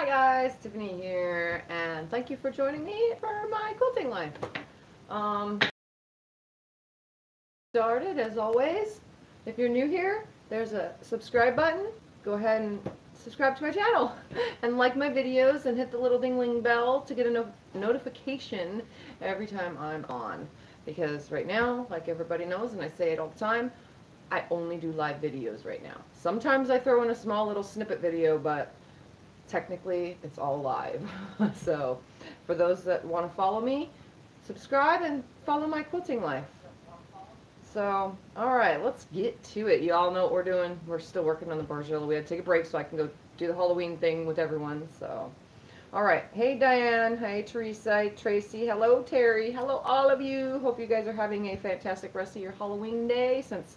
Hi guys, Tiffany here, and thank you for joining me for my quilting life. Started as always. If you're new here, there's a subscribe button. Go ahead and subscribe to my channel and like my videos and hit the little ding-ling bell to get a notification every time I'm on. Because right now, like everybody knows, and I say it all the time, I only do live videos right now. Sometimes I throw in a small little snippet video, but technically it's all live. So for those that want to follow me, subscribe and follow my quilting life. So, alright, let's get to it. You all know what we're doing. We're still working on the Bargello. We had to take a break so I can go do the Halloween thing with everyone. So, alright. Hey Diane. Hey Teresa. Tracy. Hello Terry. Hello all of you. Hope you guys are having a fantastic rest of your Halloween day, since,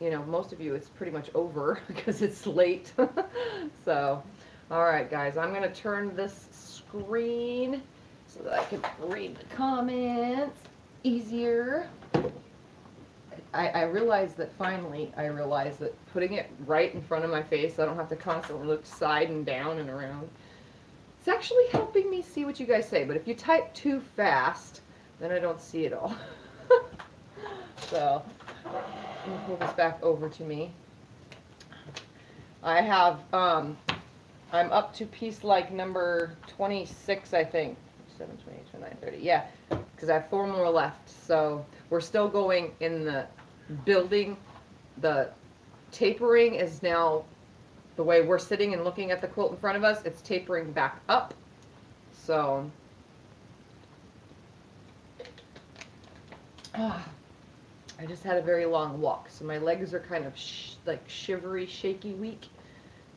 you know, most of you it's pretty much over because it's late. So, alright guys, I'm going to turn this screen so that I can read the comments easier. I realized that finally, putting it right in front of my face, so I don't have to constantly look side and down and around, it's actually helping me see what you guys say. But if you type too fast, then I don't see it all. So, let me pull this back over to me. I have, I'm up to piece like number 26, I think. 7, 28, 29, 30. Yeah, because I have 4 more left. So, we're still going in the building. The tapering is now, the way we're sitting and looking at the quilt in front of us, it's tapering back up. So I just had a very long walk, so my legs are kind of like shivery, shaky, weak,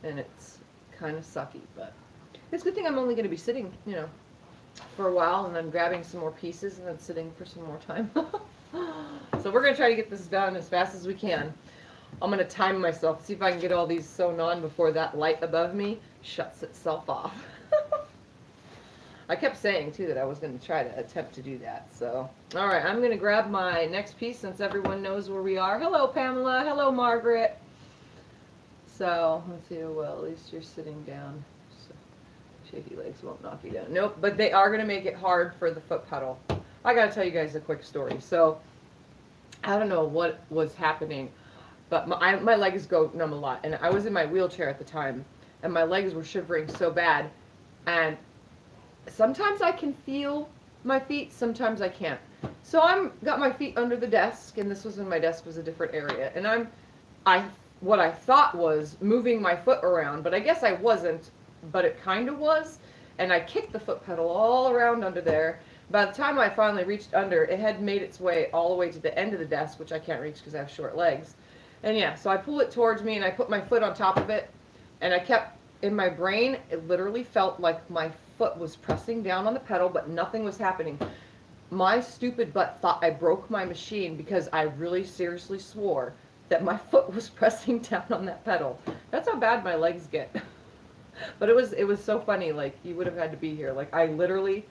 and it's kind of sucky. But it's a good thing I'm only going to be sitting, you know, for a while, and then grabbing some more pieces and then sitting for some more time. So we're going to try to get this done as fast as we can. I'm going to time myself, see if I can get all these sewn on before that light above me shuts itself off. I kept saying, too, that I was going to try to attempt to do that. So, all right, I'm going to grab my next piece since everyone knows where we are. Hello, Pamela. Hello, Margaret. So, let's see. Well, at least you're sitting down. So, shaky legs won't knock you down. Nope, but they are going to make it hard for the foot pedal. I got to tell you guys a quick story. So, I don't know what was happening, but my legs go numb a lot. And I was in my wheelchair at the time, and my legs were shivering so bad. And sometimes I can feel my feet, sometimes I can't. So got my feet under the desk, and this was when my desk was a different area. And what I thought was moving my foot around, but I guess I wasn't, but it kind of was. And I kicked the foot pedal all around under there. By the time I finally reached under, it had made its way all the way to the end of the desk, which I can't reach because I have short legs. And yeah, so I pull it towards me and I put my foot on top of it, and I kept, in my brain, it literally felt like my foot was pressing down on the pedal, but nothing was happening. My stupid butt thought I broke my machine because I really seriously swore that my foot was pressing down on that pedal. That's how bad my legs get. But it was so funny, like, you would have had to be here. Like, I literally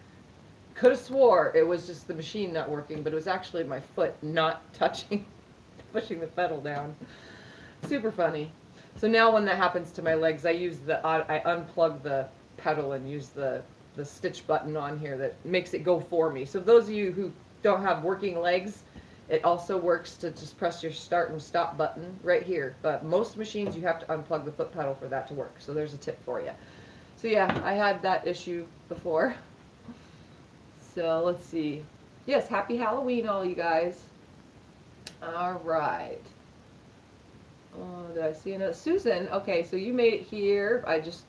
could have swore it was just the machine not working, but it was actually my foot not touching, pushing the pedal down. Super funny. So now when that happens to my legs, I unplug the pedal and use the stitch button on here that makes it go for me. So those of you who don't have working legs, it also works to just press your start and stop button right here. But most machines, you have to unplug the foot pedal for that to work. So there's a tip for you. So yeah, I had that issue before. So let's see. Yes, happy Halloween, all you guys. All right. Oh, did I see another? Susan, okay, so you made it here. I just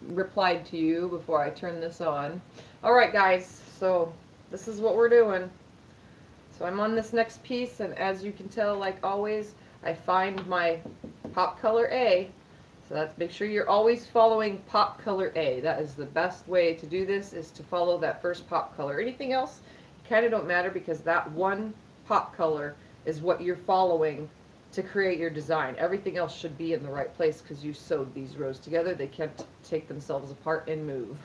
replied to you before I turned this on. All right, guys, so this is what we're doing. So I'm on this next piece, and as you can tell, like always, I find my pop color A. So that's, make sure you're always following pop color A. That is the best way to do this, is to follow that first pop color. Anything else kind of don't matter, because that one pop color is what you're following to create your design. Everything else should be in the right place because you sewed these rows together. They can't take themselves apart and move.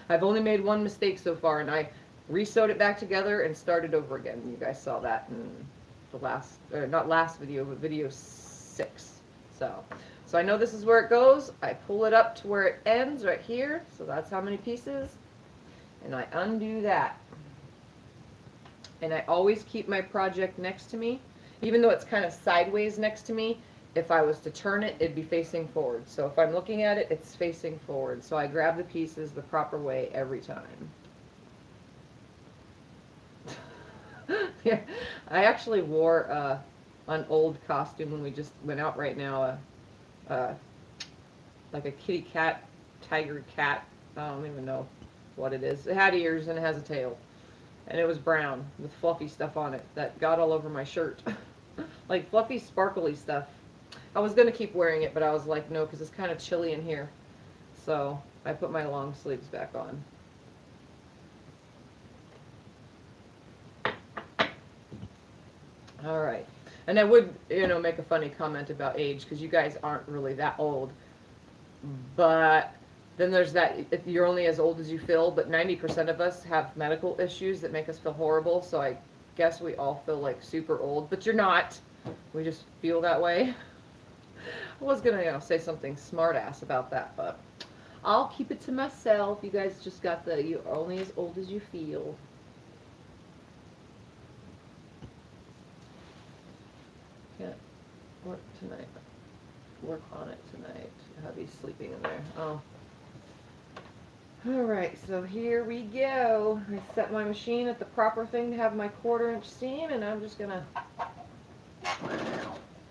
I've only made one mistake so far, and I re-sewed it back together and started over again. You guys saw that in the last, not last video, but video 6. So So I know this is where it goes. I pull it up to where it ends right here. So that's how many pieces. And I undo that. And I always keep my project next to me. Even though it's kind of sideways next to me, if I was to turn it, it'd be facing forward. So if I'm looking at it, it's facing forward. So I grab the pieces the proper way every time. Yeah, I actually wore an old costume when we just went out right now. Like a kitty cat, tiger cat. I don't even know what it is. It had ears and it has a tail. And it was brown with fluffy stuff on it that got all over my shirt. Like fluffy, sparkly stuff. I was going to keep wearing it, but I was like, no, because it's kind of chilly in here. So I put my long sleeves back on. All right. And I would, make a funny comment about age, because you guys aren't really that old. But then there's that, if you're only as old as you feel, but 90% of us have medical issues that make us feel horrible. So I guess we all feel like super old, but you're not. We just feel that way. I was going to, say something smart ass about that, but I'll keep it to myself. You guys just got the, you're only as old as you feel. Can't work tonight. Work on it tonight. Hubby's sleeping in there. Oh. Alright, so here we go. I set my machine at the proper thing to have my 1/4 inch seam, and I'm just gonna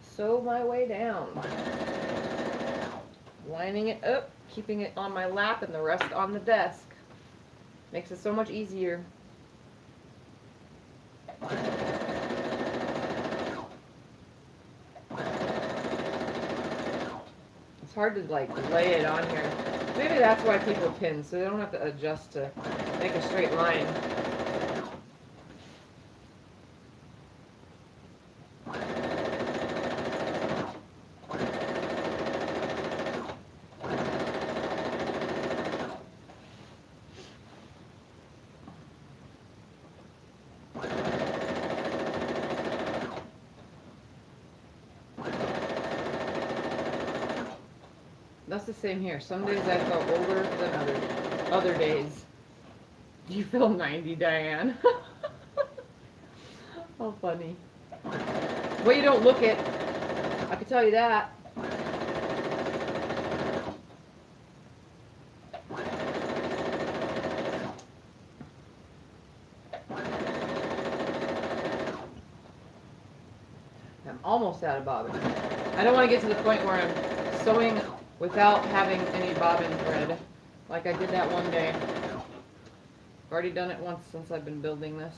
sew my way down. Lining it up, keeping it on my lap and the rest on the desk. Makes it so much easier. It's hard to lay it on here. Maybe that's why people pin, so they don't have to adjust to make a straight line. That's the same here. Some days I felt older than other days. You feel 90, Diane? How funny. Well, you don't look it. I can tell you that. I'm almost out of bobbin. I don't want to get to the point where I'm sewing without having any bobbin thread, like I did that one day. I've already done it once since I've been building this.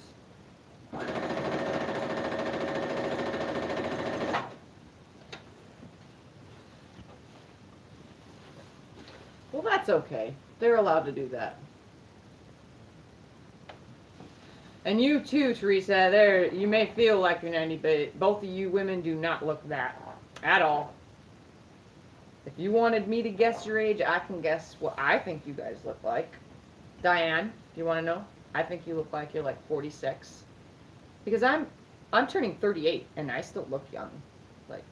Well, that's okay. They're allowed to do that. And you too, Teresa, there, you may feel like you're 90, but both of you women do not look that at all. If you wanted me to guess your age, I can guess what I think you guys look like. Diane, do you want to know? I think you look like you're like 46. Because I'm turning 38 and I still look young.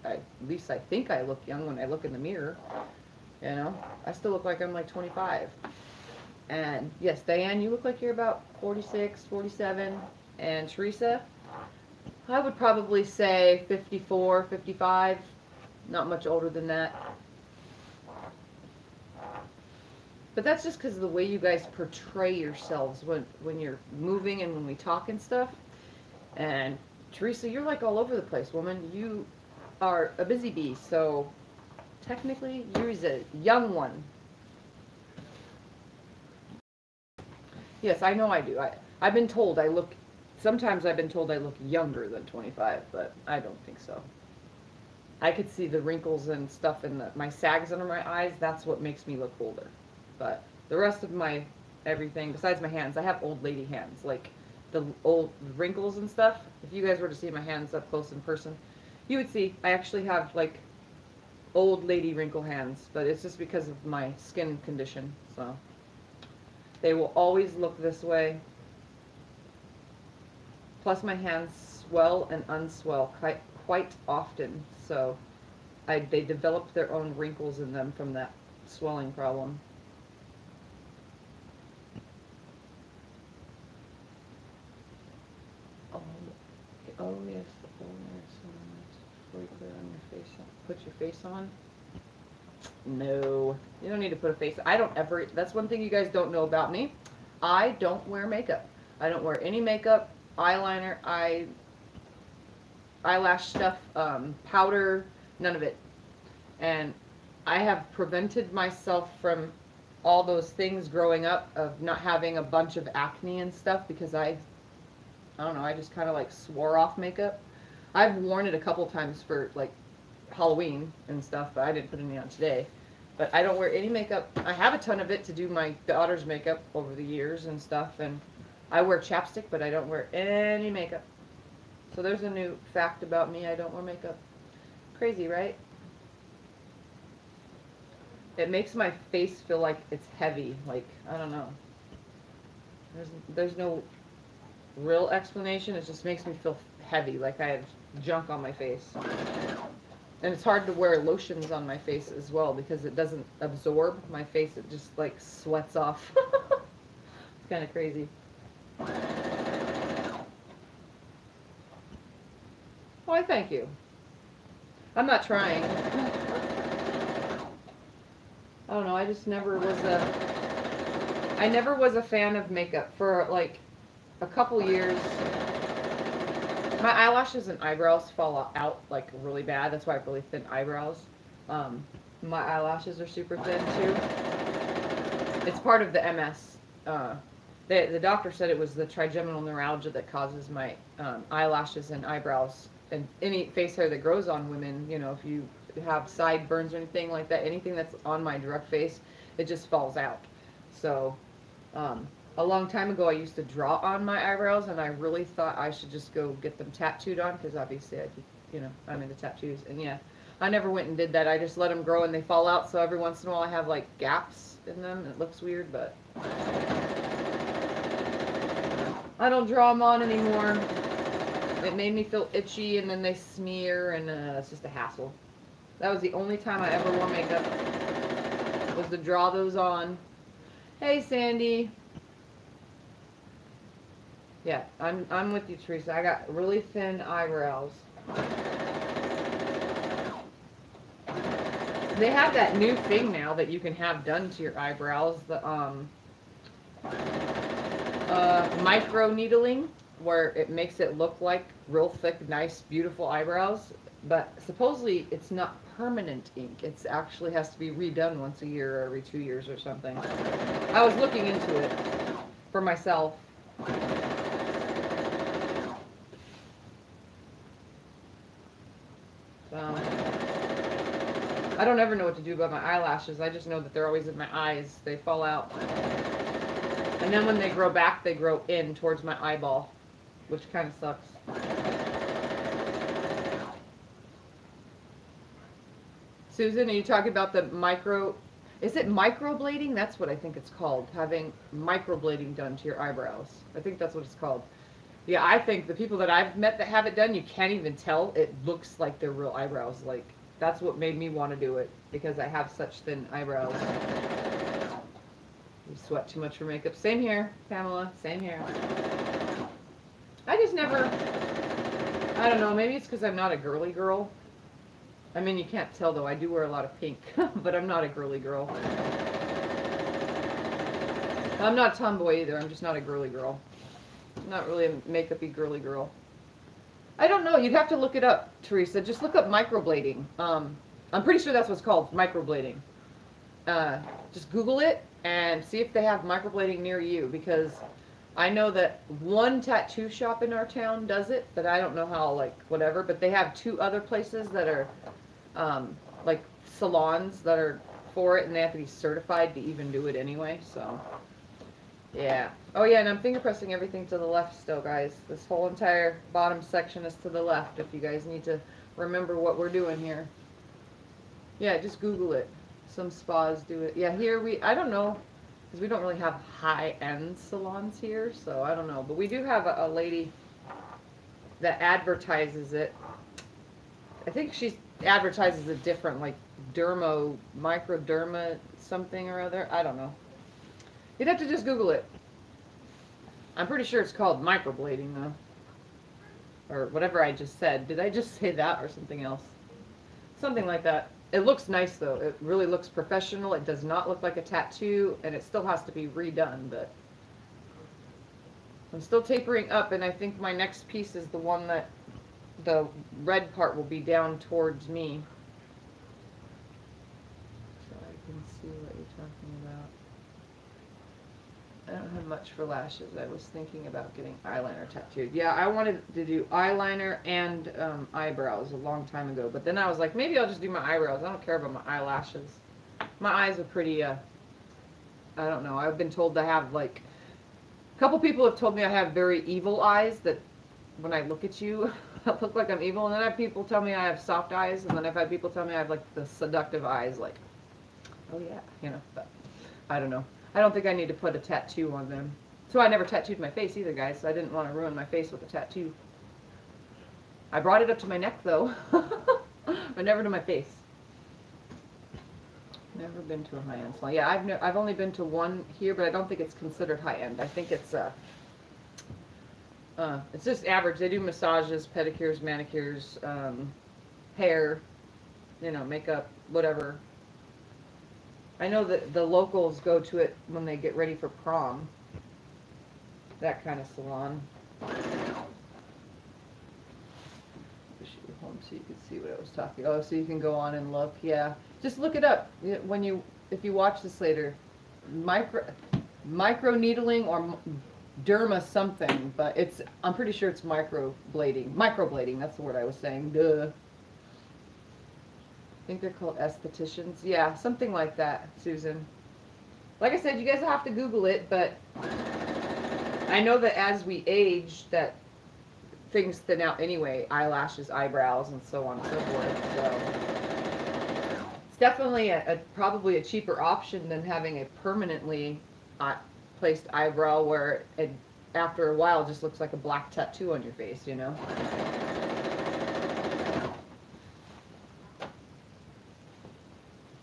At least I think I look young when I look in the mirror. I still look like I'm like 25. And yes, Diane, you look like you're about 46, 47. And Teresa, I would probably say 54, 55. Not much older than that. But that's just because of the way you guys portray yourselves when you're moving and when we talk and stuff. And Teresa, you're like all over the place, woman. You are a busy bee, so technically you're a young one. Yes, I know I do. I've been told I look, sometimes I've been told I look younger than 25, but I don't think so. I could see the wrinkles and stuff in my sags under my eyes. That's what makes me look older. But the rest of my everything, besides my hands, I have old lady hands. Like the old wrinkles and stuff. If you guys were to see my hands up close in person, you would see I actually have like old lady wrinkle hands. But it's just because of my skin condition. So they will always look this way. Plus my hands swell and unswell quite often. So they developed their own wrinkles in them from that swelling problem. Oh, oh yes, oh yes, before you put it on your face. Put your face on. No, you don't need to put a face. I don't ever. That's one thing you guys don't know about me. I don't wear makeup. I don't wear any makeup, eyeliner, eyelash stuff, powder, none of it. And I have prevented myself from all those things growing up of not having a bunch of acne and stuff because I don't know, I just kind of like swore off makeup. I've worn it a couple times for like Halloween and stuff, but I didn't put any on today. But I don't wear any makeup. I have a ton of it to do my daughter's makeup over the years and stuff, and I wear chapstick, but I don't wear any makeup. So there's a new fact about me. I don't wear makeup. Crazy, right? It makes my face feel like it's heavy. Like, I don't know. There's no real explanation. It just makes me feel heavy, like I have junk on my face. And it's hard to wear lotions on my face as well because it doesn't absorb my face. It just like sweats off. It's kind of crazy. Why, thank you. I'm not trying. I don't know, I just never was I never was a fan of makeup for like a couple years. My eyelashes and eyebrows fall out like really bad. That's why I have really thin eyebrows. My eyelashes are super thin too. It's part of the MS. The doctor said it was the trigeminal neuralgia that causes my eyelashes and eyebrows and any face hair that grows on women. You know, if you have sideburns or anything like that, anything that's on my direct face, it just falls out. So a long time ago I used to draw on my eyebrows, and I really thought I should just go get them tattooed on because obviously I'm into tattoos. And yeah, I never went and did that. I just let them grow and they fall out, so every once in a while I have like gaps in them. It looks weird, but I don't draw them on anymore. It made me feel itchy, and then they smear, and it's just a hassle. That was the only time I ever wore makeup, was to draw those on. Hey, Sandy. Yeah, I'm with you, Teresa. I got really thin eyebrows. They have that new thing now that you can have done to your eyebrows, the micro needling, where it makes it look like real thick, nice, beautiful eyebrows. But supposedly it's not permanent ink. It actually has to be redone once a year or every 2 years or something. I was looking into it for myself. I don't ever know what to do about my eyelashes. I just know that they're always in my eyes. They fall out. And then when they grow back, they grow in towards my eyeball, which kind of sucks. Susan, are you talking about the micro... Is it microblading? That's what I think it's called. Having microblading done to your eyebrows. I think that's what it's called. Yeah, I think the people that I've met that have it done, you can't even tell. It looks like they're real eyebrows. Like, that's what made me want to do it, because I have such thin eyebrows. You sweat too much for makeup. Same here, Pamela. Same here. I just never... I don't know. Maybe it's because I'm not a girly girl. I mean, you can't tell, though. I do wear a lot of pink, but I'm not a girly girl. I'm not a tomboy either. I'm just not a girly girl. I'm not really a makeup-y girly girl. I don't know. You'd have to look it up, Teresa. Just look up microblading. I'm pretty sure that's what's called, microblading. Just Google it and see if they have microblading near you, because I know that one tattoo shop in our town does it, but I don't know how, like, whatever. But they have 2 other places that are, like, salons that are for it, and they have to be certified to even do it anyway, so... Yeah. Oh, yeah, and I'm finger pressing everything to the left still, guys. This whole entire bottom section is to the left, if you guys need to remember what we're doing here. Yeah, just Google it. Some spas do it. Yeah, here I don't know, because we don't really have high-end salons here, so I don't know. But we do have a lady that advertises it. I think she's advertises a different, like, microderma something or other. I don't know. You'd have to just Google it. I'm pretty sure it's called microblading, though. Or whatever I just said. Did I just say that or something else? Something like that. It looks nice, though. It really looks professional. It does not look like a tattoo, and it still has to be redone, but I'm still tapering up, and I think my next piece is the one that the red part will be down towards me. So I can see what you're talking about. I don't have much for lashes. I was thinking about getting eyeliner tattooed. Yeah, I wanted to do eyeliner and eyebrows a long time ago, but then I was like, maybe I'll just do my eyebrows. I don't care about my eyelashes. My eyes are pretty, I don't know. I've been told to have, like, a couple people have told me I have very evil eyes, that when I look at you, I look like I'm evil. And then I have people tell me I have soft eyes, and then I've had people tell me I have, like, the seductive eyes, like, oh yeah, you know, but I don't know. I don't think I need to put a tattoo on them. So I never tattooed my face either, guys, so I didn't want to ruin my face with a tattoo. I brought it up to my neck, though, but never to my face. Never been to a high-end salon. Yeah, I've only been to one here, but I don't think it's considered high-end. I think it's just average. They do massages, pedicures, manicures, hair, you know, makeup, whatever. I know that the locals go to it when they get ready for prom. That kind of salon. Push you home so you can see what I was talking. Oh, so you can go on and look. Yeah, just look it up if you watch this later. Micro needling or derma something, but I'm pretty sure it's microblading. Microblading. That's the word I was saying. Duh. I think they're called estheticians. Yeah, something like that, Susan. Like I said, you guys have to Google it, but I know that as we age, that things thin out anyway. Eyelashes, eyebrows, and so on and so forth. So it's definitely probably a cheaper option than having a permanently placed eyebrow where it, after a while, just looks like a black tattoo on your face, you know?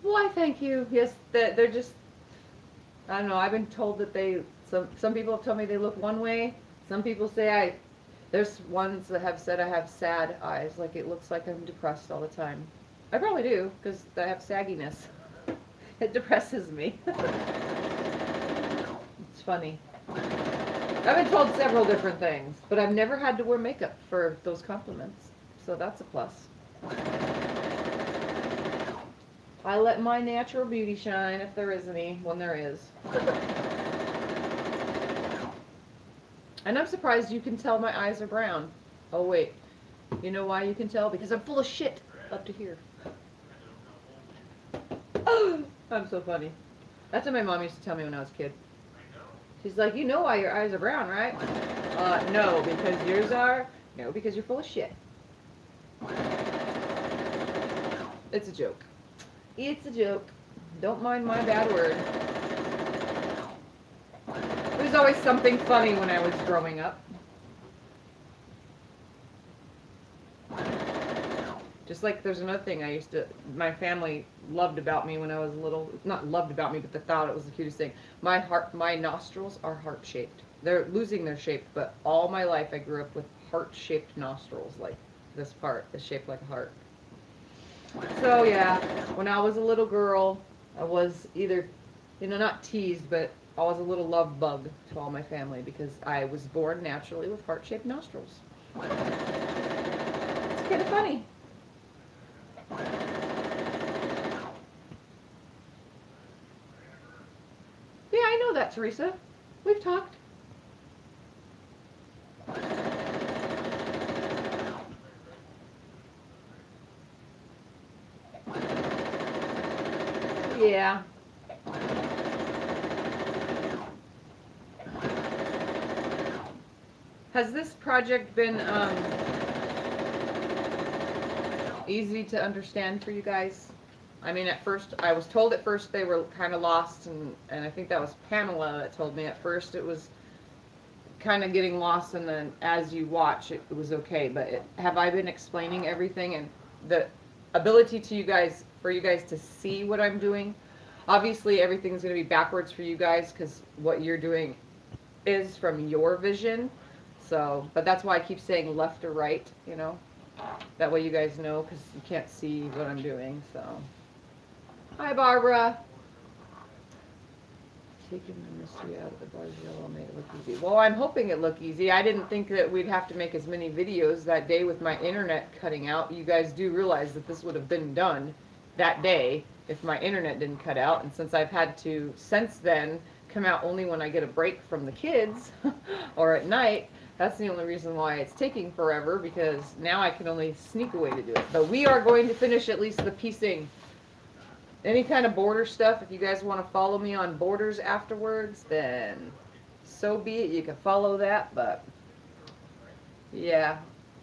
Why, thank you. Yes, they're just, I don't know, I've been told that some people have told me they look one way. Some people say there's ones that have said I have sad eyes, like it looks like I'm depressed all the time. I probably do, because I have sagginess. It depresses me. It's funny. I've been told several different things, but I've never had to wear makeup for those compliments, so that's a plus. I let my natural beauty shine, if there is any, when there is. And I'm surprised you can tell my eyes are brown. Oh wait, you know why you can tell? Because I'm full of shit up to here. Oh, I'm so funny. That's what my mom used to tell me when I was a kid. She's like, you know why your eyes are brown, right? No, because yours are. No, because you're full of shit. It's a joke. It's a joke. Don't mind my bad word. There was always something funny when I was growing up. Just like there's another thing my family loved about me when I was little. Not loved about me, but they thought it was the cutest thing. My nostrils are heart-shaped. They're losing their shape, but all my life I grew up with heart-shaped nostrils. Like this part is shaped like a heart. So yeah, when I was a little girl, I was either, not teased, but I was a little love bug to all my family because I was born naturally with heart-shaped nostrils. It's kind of funny. Yeah, I know that, Teresa. We've talked. Yeah. Has this project been easy to understand for you guys? I mean, I was told at first they were kind of lost, and I think that was Pamela that told me at first it was kind of getting lost, and then as you watch, it was okay. But have I been explaining everything and ability to you guys, for you guys to see what I'm doing. Obviously, everything's going to be backwards for you guys because what you're doing is from your vision. So, but that's why I keep saying left or right, you know. That way you guys know because you can't see what I'm doing, so. Hi, Barbara. Taking the mystery out of the Bargello made it look easy. Well, I'm hoping it looked easy. I didn't think that we'd have to make as many videos that day with my internet cutting out. You guys do realize that this would have been done that day if my internet didn't cut out. And since I've had to, since then, come out only when I get a break from the kids or at night, that's the only reason why it's taking forever, because now I can only sneak away to do it. But we are going to finish at least the piecing. Any kind of border stuff, if you guys want to follow me on borders afterwards, then so be it. You can follow that, but yeah,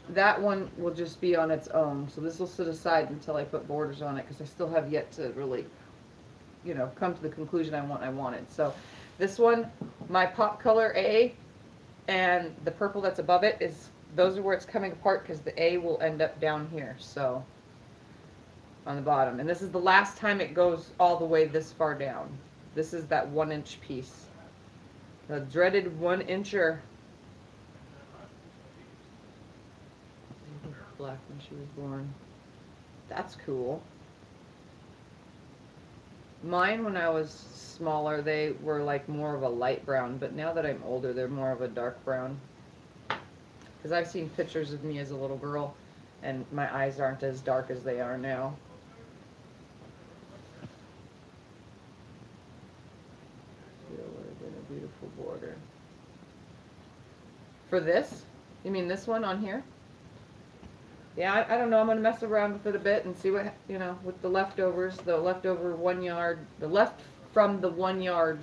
that one will just be on its own. So this will sit aside until I put borders on it, because I still have yet to really, you know, come to the conclusion I wanted. So this one, my pop color A, and the purple that's above it is, those are where it's coming apart, because the A will end up down here. So on the bottom, and this is the last time it goes all the way this far down. This is that 1-inch piece, the dreaded 1-incher. Black when she was born. That's cool. Mine, when I was smaller, they were like more of a light brown, but now that I'm older, they're more of a dark brown. Because I've seen pictures of me as a little girl, and my eyes aren't as dark as they are now. A beautiful border. For this? You mean this one on here? Yeah, I don't know. I'm going to mess around with it a bit and see what, you know, with the leftovers, the leftover 1 yard, the left from the 1 yard,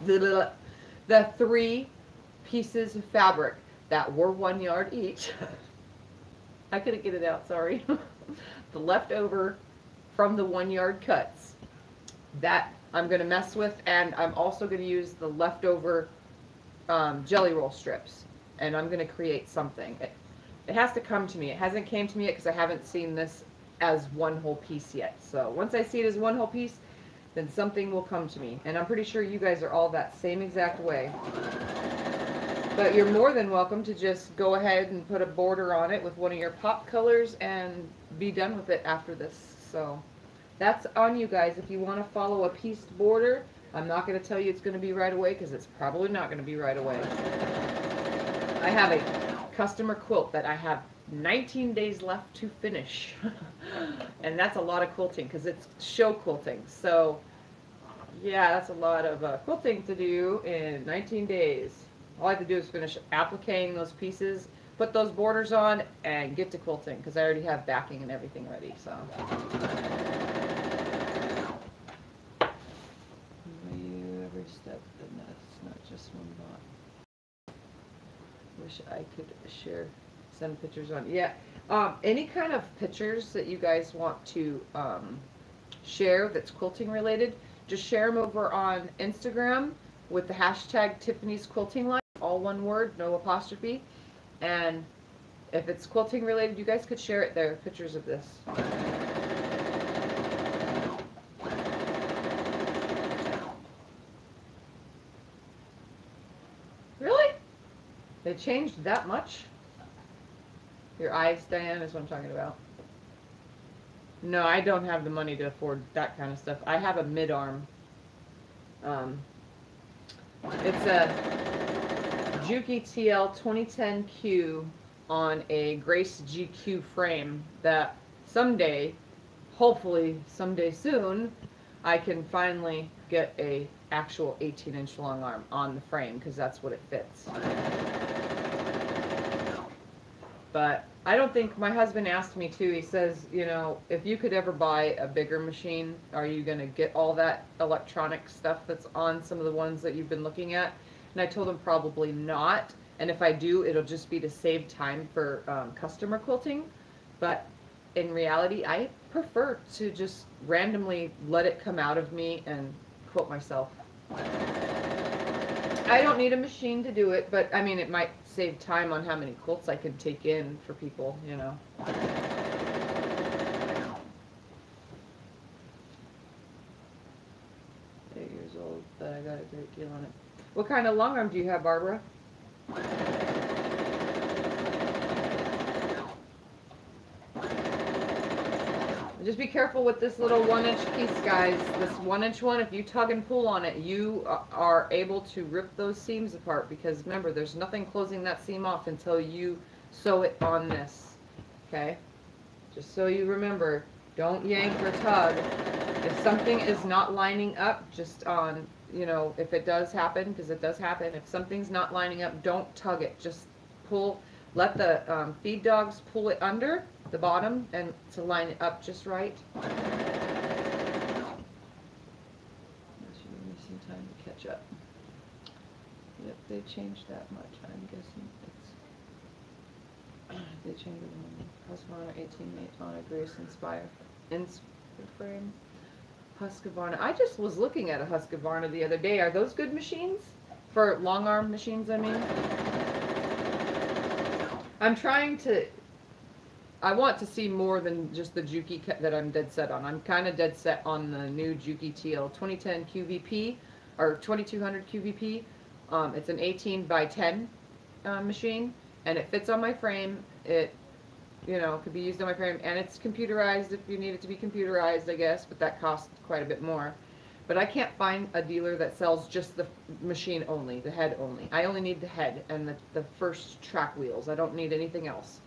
the 3 pieces of fabric that were 1 yard each. I couldn't get it out, sorry. The leftover from the 1 yard cuts, that I'm going to mess with, and I'm also going to use the leftover jelly roll strips, and I'm going to create something. It has to come to me. It hasn't came to me yet because I haven't seen this as one whole piece yet. So once I see it as one whole piece, then something will come to me. And I'm pretty sure you guys are all that same exact way. But you're more than welcome to just go ahead and put a border on it with one of your pop colors and be done with it after this. So that's on you guys. If you want to follow a pieced border, I'm not going to tell you it's going to be right away, because it's probably not going to be right away. I have a customer quilt that I have 19 days left to finish. And that's a lot of quilting, because it's show quilting. So yeah, that's a lot of quilting to do in 19 days. All I have to do is finish appliquing those pieces, put those borders on, and get to quilting, because I already have backing and everything ready. So every step, and that's not just one bot. Wish I could share, send pictures on. Yeah, any kind of pictures that you guys want to share that's quilting related, just share them over on Instagram with the hashtag Tiffany's Quilting Line, all one word, no apostrophe. And if it's quilting related, you guys could share it there, pictures of this. Really? They changed that much? Your eyes, Diane, is what I'm talking about. No, I don't have the money to afford that kind of stuff. I have a mid-arm. It's a Juki TL 2010Q on a Grace GQ frame that someday, hopefully someday soon, I can finally get a actual 18-inch long arm on the frame, because that's what it fits. But I don't think, my husband asked me too, he says, you know, if you could ever buy a bigger machine, are you going to get all that electronic stuff that's on some of the ones that you've been looking at? And I told him probably not. And if I do, it'll just be to save time for customer quilting. But in reality, I prefer to just randomly let it come out of me and quilt myself. I don't need a machine to do it, but I mean, it might save time on how many quilts I could take in for people, you know. I got a great deal on it. What kind of long arm do you have, Barbara? Just be careful with this little 1-inch piece, guys. This 1-inch one, if you tug and pull on it, you are able to rip those seams apart, because remember, there's nothing closing that seam off until you sew it on this. Okay? Just so you remember, don't yank or tug. If something is not lining up, just on, you know, if it does happen, because it does happen, if something's not lining up, don't tug it. Just pull, let the feed dogs pull it under the bottom and to line it up just right. That should give me some time to catch up. Yep, they changed that much. I'm guessing it's they changed it. Husqvarna 18 Honor Grace Inspire frame. Husqvarna. I just was looking at a Husqvarna the other day. Are those good machines for long arm machines? I mean, I'm trying to. I want to see more than just the Juki that I'm dead set on. I'm kind of dead set on the new Juki TL 2010 QVP or 2200 QVP. It's an 18 by 10 machine, and it fits on my frame. It, you know, could be used on my frame, and it's computerized if you need it to be computerized, I guess, but that costs quite a bit more. But I can't find a dealer that sells just the machine only, the head only. I only need the head and the first track wheels. I don't need anything else.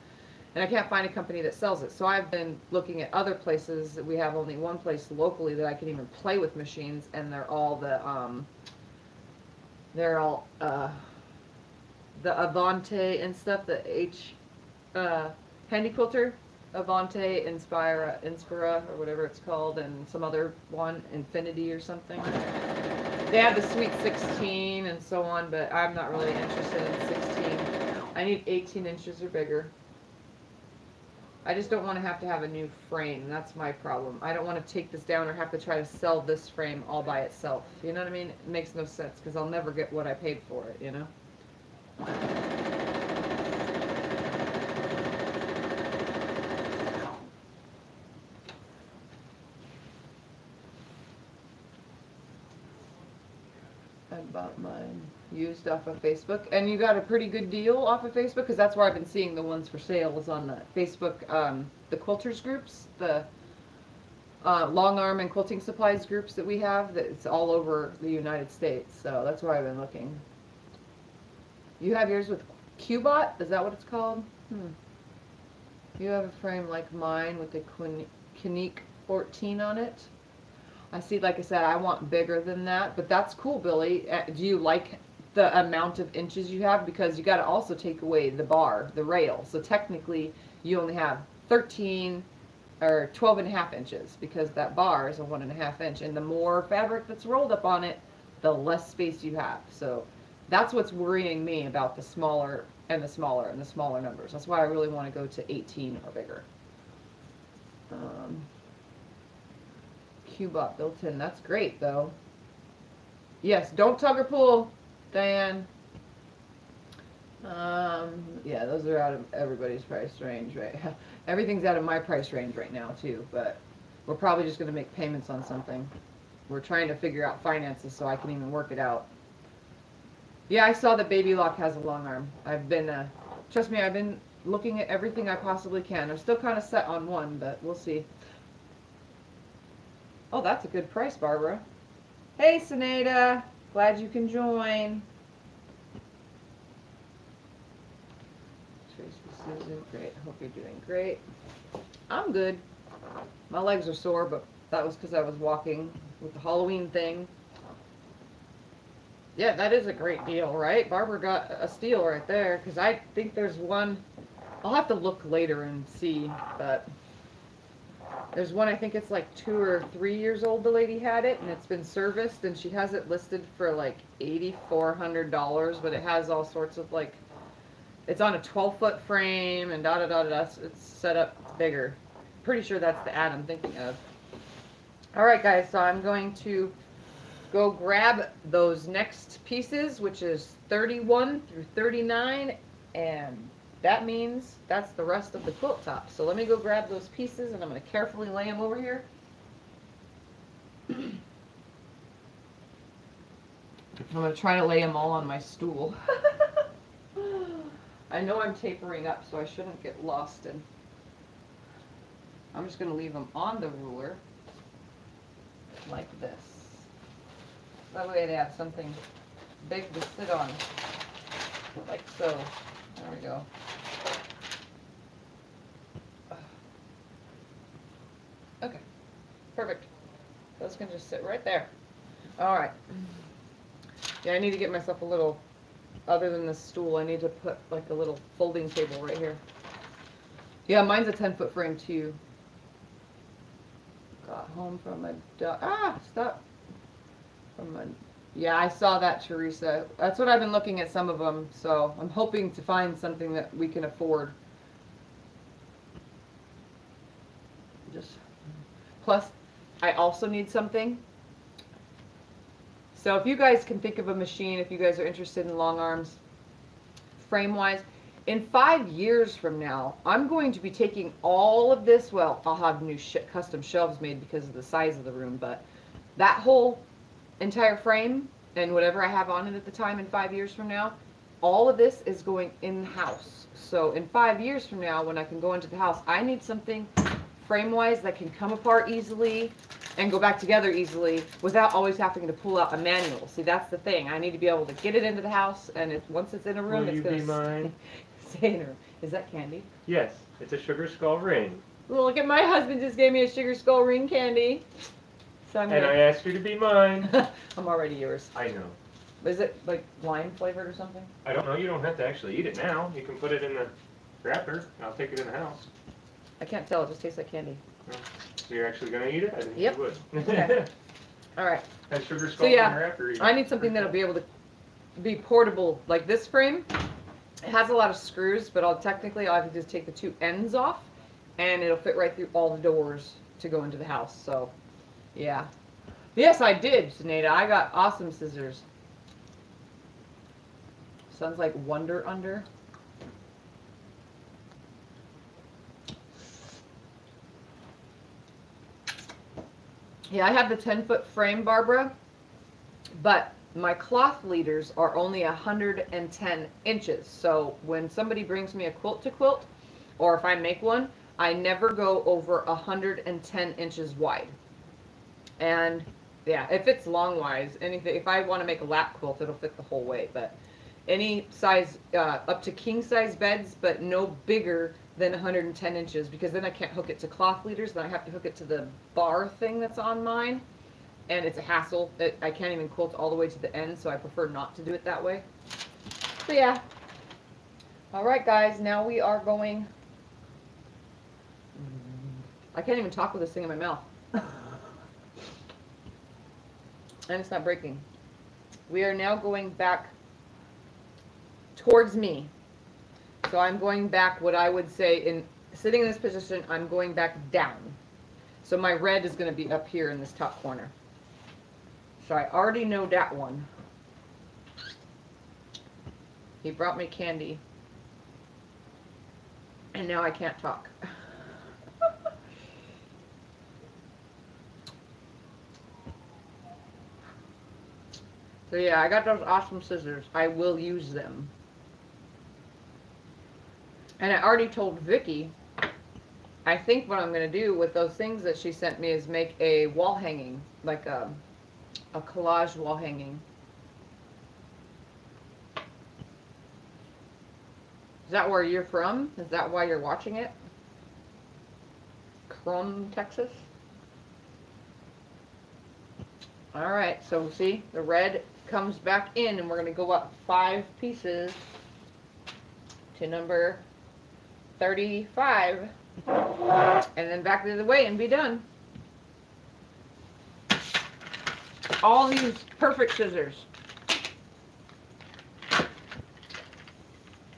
And I can't find a company that sells it. So I've been looking at other places. We have only one place locally that I can even play with machines, and they're all the Avante and stuff, the Handy Quilter, Avante, Inspira, or whatever it's called, and some other one, Infinity or something. They have the Sweet 16 and so on, but I'm not really interested in 16. I need 18 inches or bigger. I just don't want to have a new frame. That's my problem. I don't want to take this down or have to try to sell this frame all by itself. You know what I mean? It makes no sense because I'll never get what I paid for it, you know? I bought mine used off of Facebook, and you got a pretty good deal off of Facebook, because that's where I've been seeing the ones for sale is on the Facebook, the quilters groups, the long arm and quilting supplies groups that we have. That it's all over the United States, so that's where I've been looking. You have yours with Qbot? Is that what it's called? You have a frame like mine with the Kanique 14 on it. I see, like I said, I want bigger than that, but that's cool, Billy. Do you like the amount of inches you have? Because you got to also take away the bar, the rail. So technically, you only have 13 or 12.5 inches, because that bar is a 1.5 inch, and the more fabric that's rolled up on it, the less space you have. So that's what's worrying me about the smaller and the smaller and the smaller numbers. That's why I really want to go to 18 or bigger. Qbot built in. That's great, though. Yes, don't tug or pull, Diane. Yeah, those are out of everybody's price range, right? Everything's out of my price range right now, too, but we're probably just going to make payments on something. We're trying to figure out finances so I can even work it out. Yeah, I saw that Baby Lock has a long arm. I've been, trust me, I've been looking at everything I possibly can. I'm still kind of set on one, but we'll see. Oh, that's a good price, Barbara. Hey, Sinead. Glad you can join. Tracy Susan, great. Hope you're doing great. I'm good. My legs are sore, but that was because I was walking with the Halloween thing. Yeah, that is a great deal, right? Barbara got a steal right there, because I think there's one. I'll have to look later and see, but there's one, I think it's like 2 or 3 years old, the lady had it, and it's been serviced, and she has it listed for like $8,400, but it has all sorts of, like, it's on a 12-foot frame, and da-da-da-da-da, it's set up bigger. Pretty sure that's the ad I'm thinking of. Alright guys, so I'm going to go grab those next pieces, which is 31 through 39, and that means that's the rest of the quilt top. So let me go grab those pieces, and I'm going to carefully lay them over here. I'm going to try to lay them all on my stool. I know I'm tapering up, so I shouldn't get lost in. I'm just going to leave them on the ruler like this. That way they have something big to sit on, like so. There we go. Okay, perfect. Those can just sit right there. All right. Yeah, I need to get myself a little, other than the stool, I need to put like a little folding table right here. Yeah, mine's a 10-foot frame too. Got home from a, stop. From a, yeah, I saw that, Teresa. That's what I've been looking at, some of them, so I'm hoping to find something that we can afford. Just, plus, I also need something. So if you guys can think of a machine, if you guys are interested in long arms, frame-wise, in 5 years from now, I'm going to be taking all of this, well, I'll have new custom shelves made because of the size of the room, but that whole entire frame and whatever I have on it at the time in 5 years from now, all of this is going in the house. So in 5 years from now, when I can go into the house, I need something frame-wise that can come apart easily and go back together easily without always having to pull out a manual. See, that's the thing. I need to be able to get it into the house, and once it's in a room, it's going to stay in a room. Is that candy? Yes, it's a sugar skull ring. Well, look at my husband just gave me a sugar skull ring candy. So I'm and I asked you to be mine. I'm already yours. I know. Is it like lime flavored or something? I don't know. You don't have to actually eat it now. You can put it in the wrapper. I'll take it in the house. I can't tell. It just tastes like candy. Oh, so you're actually going to eat it? I didn't Yep. think you would. Okay. All right. That sugar skull So yeah, wrapper. I need something that'll be able to be portable. Like this frame, it has a lot of screws, but I'll have to just take the two ends off, and it'll fit right through all the doors to go into the house. So, yeah. Yes, I did, Sinead. I got awesome scissors. Sounds like Wonder Under. Yeah, I have the 10-foot frame, Barbara, but my cloth leaders are only 110 inches. So when somebody brings me a quilt to quilt, or if I make one, I never go over 110 inches wide. And yeah, if it's long-wise, anything, if I want to make a lap quilt, it'll fit the whole way. But any size, up to king-size beds, but no bigger than 110 inches, because then I can't hook it to cloth leaders, then I have to hook it to the bar thing that's on mine, and it's a hassle. I can't even quilt all the way to the end, so I prefer not to do it that way. So yeah. Alright guys, now we are going, I can't even talk with this thing in my mouth. And it's not breaking. We are now going back towards me. So I'm going back, what I would say, in sitting in this position, I'm going back down. So my red is going to be up here in this top corner. So I already know that one. He brought me candy. And now I can't talk. So yeah, I got those awesome scissors. I will use them. And I already told Vicky, I think what I'm going to do with those things that she sent me is make a wall hanging, like a collage wall hanging. Is that where you're from? Is that why you're watching it? Crum, Texas? Alright, so see, the red comes back in, and we're going to go up 5 pieces to number 35, and then back the other way and be done. All these perfect scissors.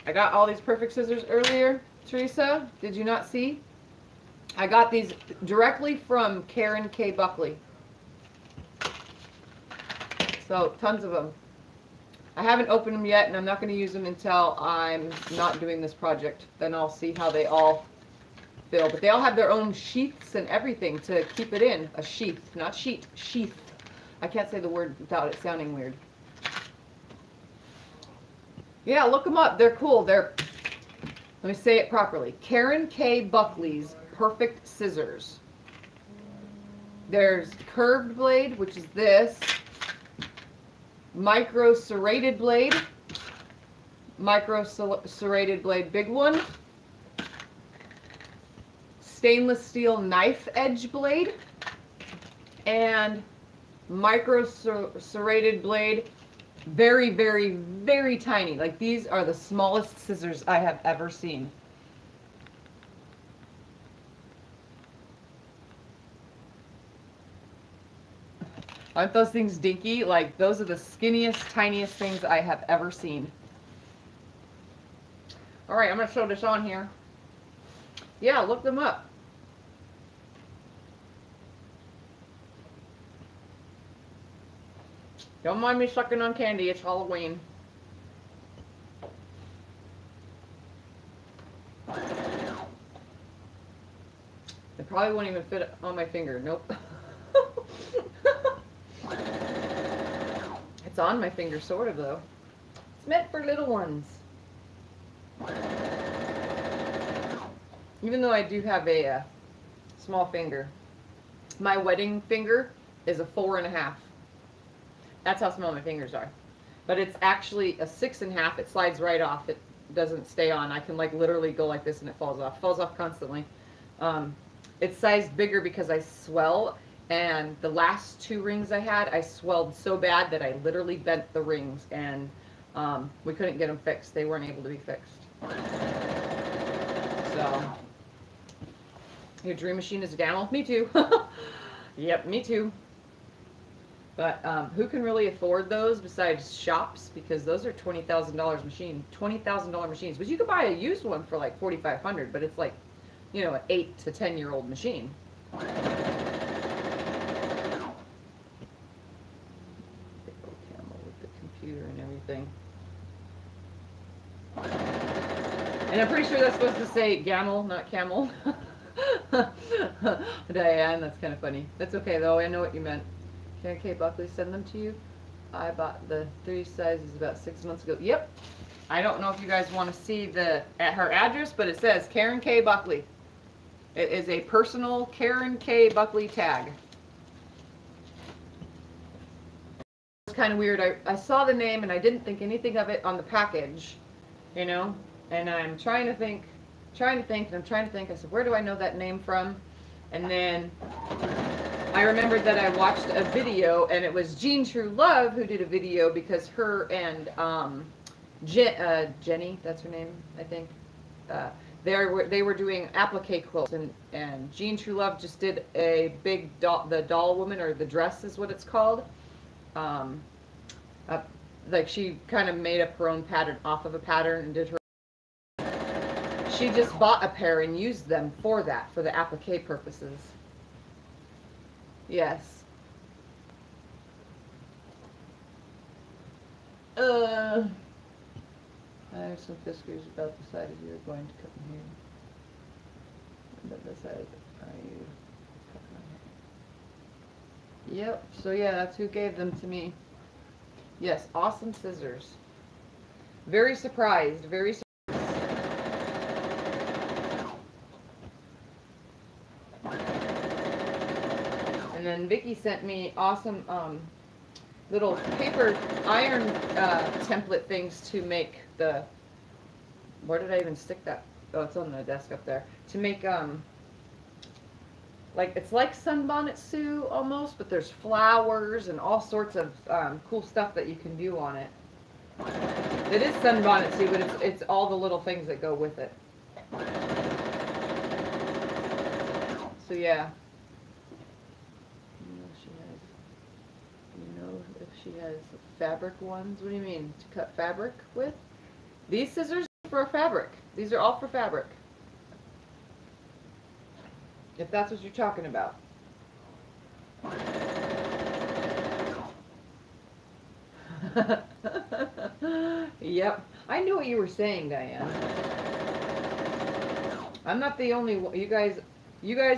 I got all these perfect scissors earlier, Teresa. Did you not see? I got these directly from Karen K. Buckley. So, tons of them. I haven't opened them yet, and I'm not going to use them until I'm not doing this project. Then I'll see how they all feel. But they all have their own sheaths and everything to keep it in. A sheath, not sheet, sheath. I can't say the word without it sounding weird. Yeah, look them up. They're cool. They're, let me say it properly. Karen K. Buckley's Perfect Scissors. There's curved blade, which is this. Micro serrated blade. Micro serrated blade, big one. Stainless steel knife edge blade. And micro serrated blade. Very, very, very tiny. Like, these are the smallest scissors I have ever seen. Aren't those things dinky? Like, those are the skinniest, tiniest things I have ever seen. All right, I'm going to show this on here. Yeah, look them up. Don't mind me sucking on candy. It's Halloween. It probably won't even fit on my finger. Nope. It's on my finger, sort of, though. It's meant for little ones. Even though I do have a small finger. My wedding finger is a 4.5. That's how small my fingers are. But it's actually a 6.5. It slides right off. It doesn't stay on. I can, like, literally go like this and it falls off. It falls off constantly. It's sized bigger because I swell. And the last 2 rings I had, I swelled so bad that I literally bent the rings. And we couldn't get them fixed. They weren't able to be fixed. So, your dream machine is a gamble? Me too. Yep, me too. But who can really afford those besides shops? Because those are $20,000 machine, $20,000 machines. But you could buy a used one for like $4,500. But it's like, you know, an 8 to 10-year-old machine. Big old camel with the computer and everything. And I'm pretty sure that's supposed to say gamel, not camel. Diane, that's kind of funny. That's okay though. I know what you meant. Karen K. Buckley send them to you. I bought the 3 sizes about 6 months ago. Yep. I don't know if you guys want to see her address, but it says Karen K. Buckley. It is a personal Karen K. Buckley tag. It's kind of weird. I saw the name and I didn't think anything of it on the package, you know. And I'm trying to think, and I'm trying to think. I said, where do I know that name from? And then I remembered that I watched a video, and it was Jean True Love who did a video because her and Jenny, that's her name, I think. They were doing applique quilts, and Jean True Love just did a big the doll woman, or the dress is what it's called. Like, she kind of made up her own pattern off of a pattern and did her. She just bought a pair and used them for that, for the applique purposes. Yes. I have some whiskers about the size you're going to cut in here. About the size are you cutting my hair? Yep. So yeah, that's who gave them to me. Yes, awesome scissors. Very surprised. Very surprised. And then Vicky sent me awesome little paper iron template things to make the, where did I even stick that? Oh, it's on the desk up there. To make like, it's like Sunbonnet Sue almost, but there's flowers and all sorts of cool stuff that you can do on it. It is Sunbonnet Sue, but it's all the little things that go with it. So yeah. She has fabric ones. What do you mean? To cut fabric with? These scissors are for fabric. These are all for fabric. If that's what you're talking about. Yep. I knew what you were saying, Diane. I'm not the only one. You guys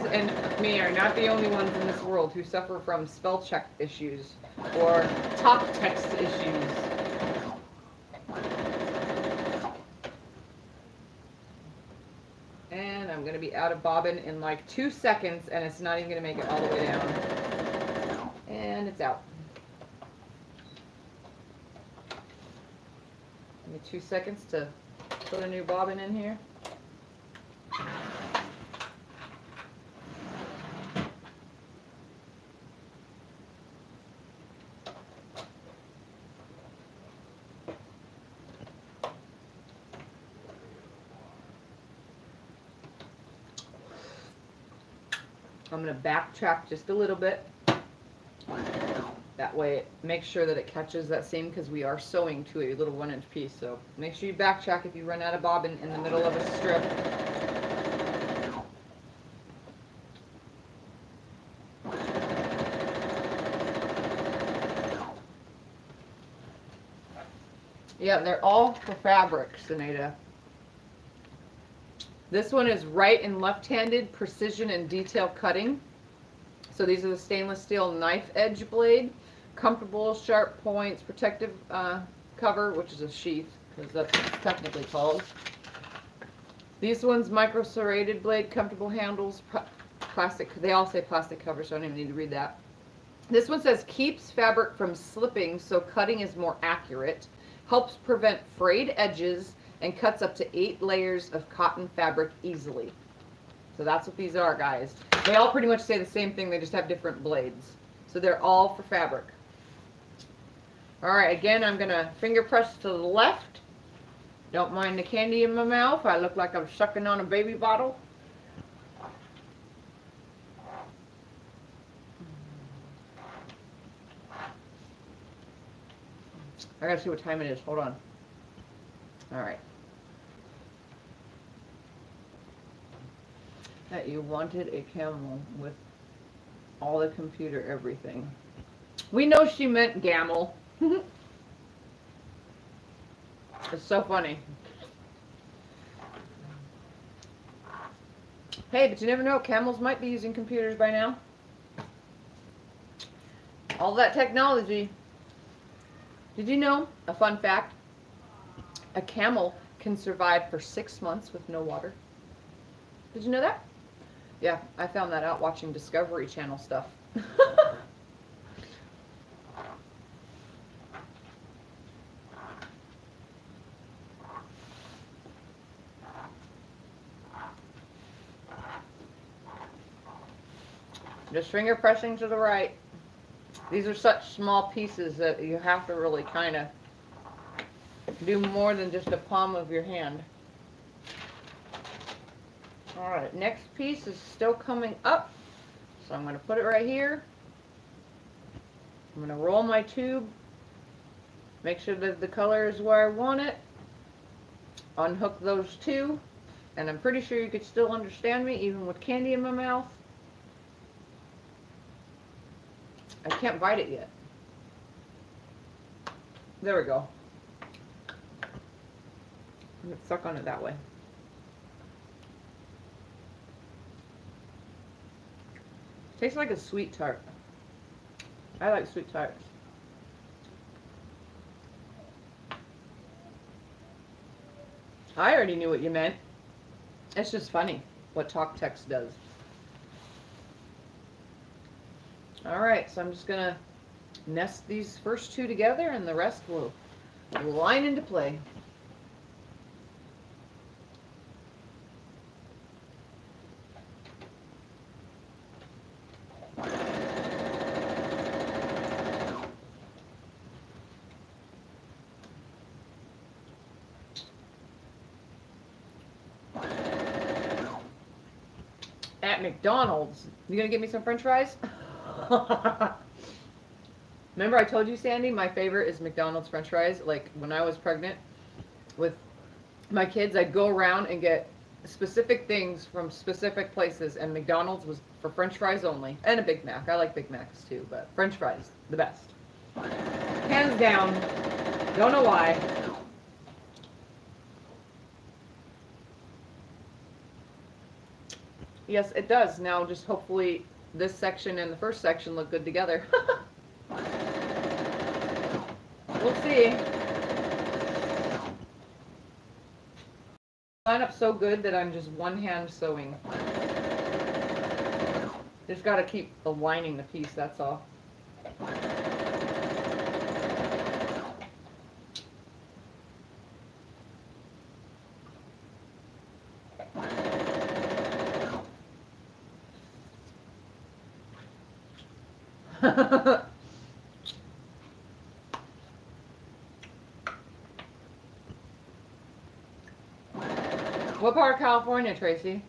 and me are not the only ones in this world who suffer from spell check issues or top text issues. And I'm going to be out of bobbin in like 2 seconds, and it's not even going to make it all the way down. And it's out. Give me 2 seconds to put a new bobbin in here. I'm going to backtrack just a little bit. That way, make sure that it catches that seam because we are sewing to a little 1-inch piece. So make sure you backtrack if you run out of bobbin in the middle of a strip. Yeah, they're all for fabric, Sinead. This one is right and left-handed precision and detail cutting. So these are the stainless steel knife edge blade. Comfortable, sharp points, protective cover, which is a sheath, because that's what it's technically called. These ones, micro serrated blade, comfortable handles, plastic. They all say plastic cover, so I don't even need to read that. This one says keeps fabric from slipping, so cutting is more accurate. Helps prevent frayed edges and cuts up to 8 layers of cotton fabric easily. So that's what these are, guys. They all pretty much say the same thing, they just have different blades. So they're all for fabric. Alright, again, I'm going to finger press to the left. Don't mind the candy in my mouth. I look like I'm sucking on a baby bottle. I gotta see what time it is. Hold on. Alright. That you wanted a camel with all the computer everything. We know she meant gamel. It's so funny. Hey, but you never know. Camels might be using computers by now. All that technology. Did you know, a fun fact, a camel can survive for 6 months with no water? Did you know that? Yeah, I found that out watching Discovery Channel stuff. Just finger pressing to the right. These are such small pieces that you have to really kind of do more than just the palm of your hand. Alright, next piece is still coming up. So I'm going to put it right here. I'm going to roll my tube. Make sure that the color is where I want it. Unhook those two. And I'm pretty sure you could still understand me even with candy in my mouth. I can't bite it yet. There we go. I'm going to suck on it that way. Tastes like a sweet tart. I like sweet tarts. I already knew what you meant. It's just funny what talk text does. Alright, so I'm just going to nest these first two together and the rest will line into play. At McDonald's, you gonna get me some French fries? Remember I told you, Sandy, my favorite is McDonald's French fries. Like when I was pregnant with my kids, I'd go around and get specific things from specific places, and McDonald's was for French fries only, and a Big Mac. I like Big Macs too, but French fries, the best. Hands down. Don't know why. Yes, it does. Now just hopefully this section and the first section look good together. We'll see. line up so good that I'm just one hand sewing. Just got to keep aligning the piece, that's all. What part of California, Tracy?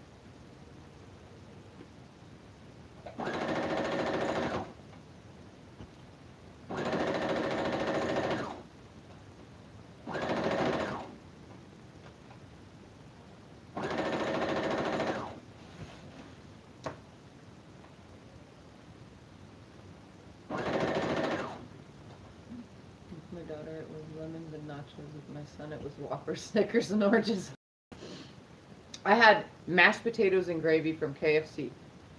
My daughter, it was lemons and nachos. With my son, it was Whoppers, Snickers, and oranges. I had mashed potatoes and gravy from KFC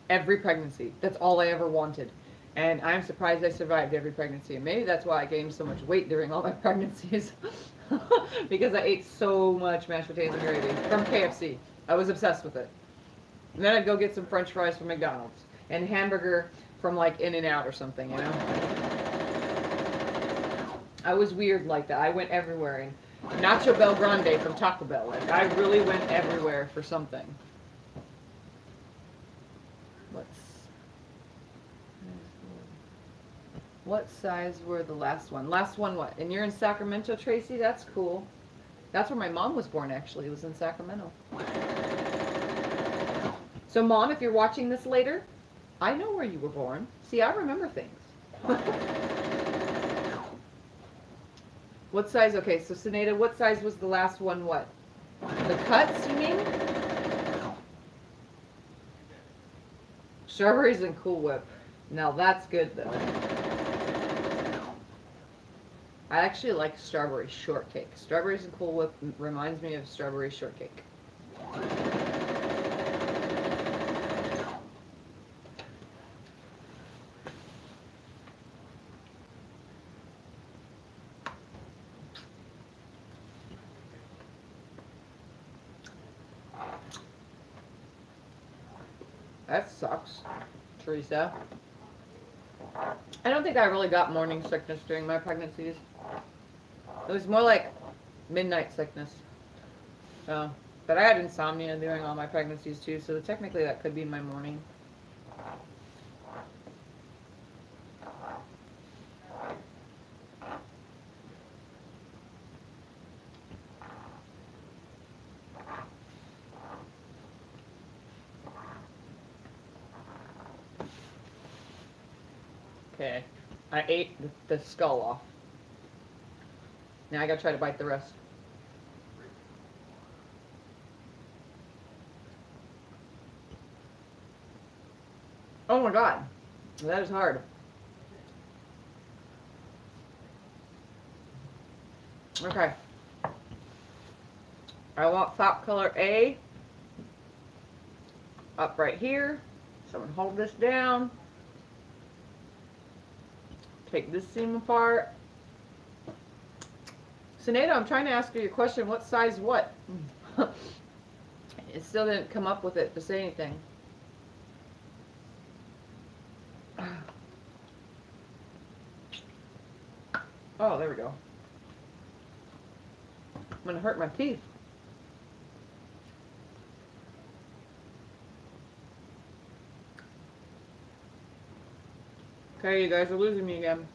every pregnancy. That's all I ever wanted. And I'm surprised I survived every pregnancy. And maybe that's why I gained so much weight during all my pregnancies. Because I ate so much mashed potatoes and gravy from KFC. I was obsessed with it. And then I'd go get some french fries from McDonald's. And hamburger from like In-N-Out or something, you know? I was weird like that. I went everywhere. And Nacho Bel Grande from Taco Bell. Like, I really went everywhere for something. What size were the last one? Last one what? And you're in Sacramento, Tracy? That's cool. That's where my mom was born, actually. It was in Sacramento. So, Mom, if you're watching this later, I know where you were born. See, I remember things. What size? Okay, so Sinead, what size was the last one? What? The cuts, you mean? Strawberries and Cool Whip. Now that's good, though. I actually like strawberry shortcake. Strawberries and Cool Whip reminds me of strawberry shortcake. That sucks, Teresa. I don't think I really got morning sickness during my pregnancies. It was more like midnight sickness. So, but I had insomnia during all my pregnancies too, so technically that could be my morning. Okay, I ate the skull off. Now I gotta try to bite the rest. Oh my god, that is hard. Okay. I want fop color A up right here. Someone hold this down. Take this seam apart. Sinead, I'm trying to ask you your question. What size what? It still didn't come up with it to say anything. Oh, there we go. I'm gonna hurt my teeth. Okay, you guys are losing me again.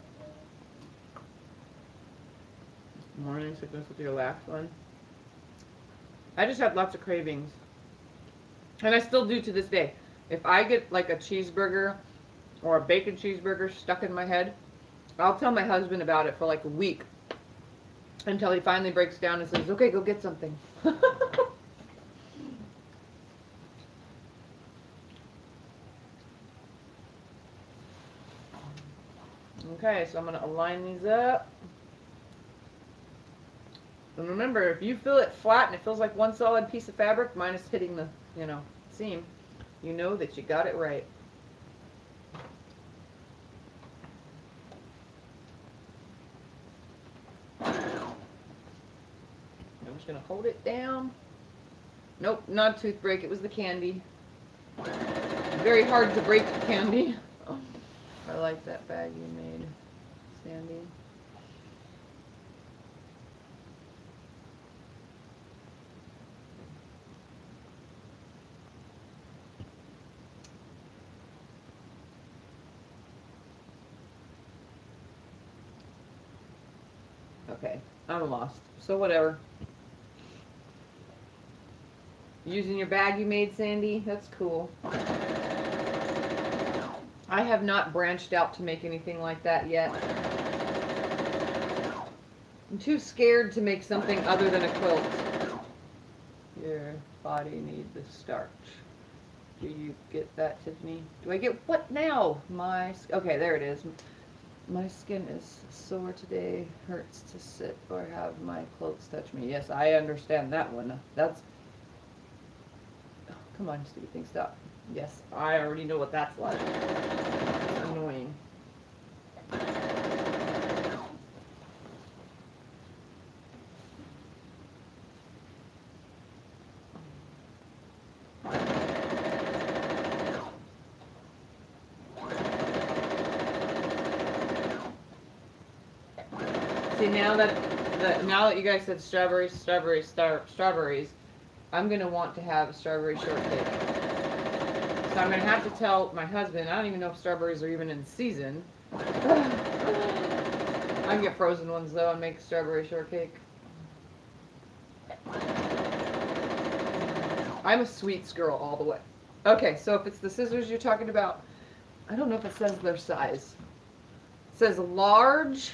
Morning sickness with your last one. I just have lots of cravings. And I still do to this day. If I get like a cheeseburger or a bacon cheeseburger stuck in my head, I'll tell my husband about it for like a week. Until he finally breaks down and says, okay, go get something. Okay, so I'm going to align these up. And remember, if you feel it flat and it feels like one solid piece of fabric, minus hitting the, seam, you know that you got it right. I'm just going to hold it down. Nope, not a tooth break. It was the candy. Very hard to break the candy. Oh, I like that bag you made, Sandy. Okay, I'm lost. So whatever. Using your bag you made, Sandy? That's cool. I have not branched out to make anything like that yet. I'm too scared to make something other than a quilt. Your body needs the starch. Do you get that, Tiffany? Do I get what now? Okay, there it is. My skin is sore today. Hurts to sit or have my clothes touch me. Yes, I understand that one. That's... Oh, come on, stupid thing, stop. Yes, I already know what that's like. It's annoying. See, now that you guys said strawberries, I'm gonna want to have a strawberry shortcake. So I'm gonna have to tell my husband. I don't even know if strawberries are even in season. I can get frozen ones though and make strawberry shortcake. I'm a sweets girl all the way. Okay, so if it's the scissors you're talking about, I don't know if it says their size. It says large,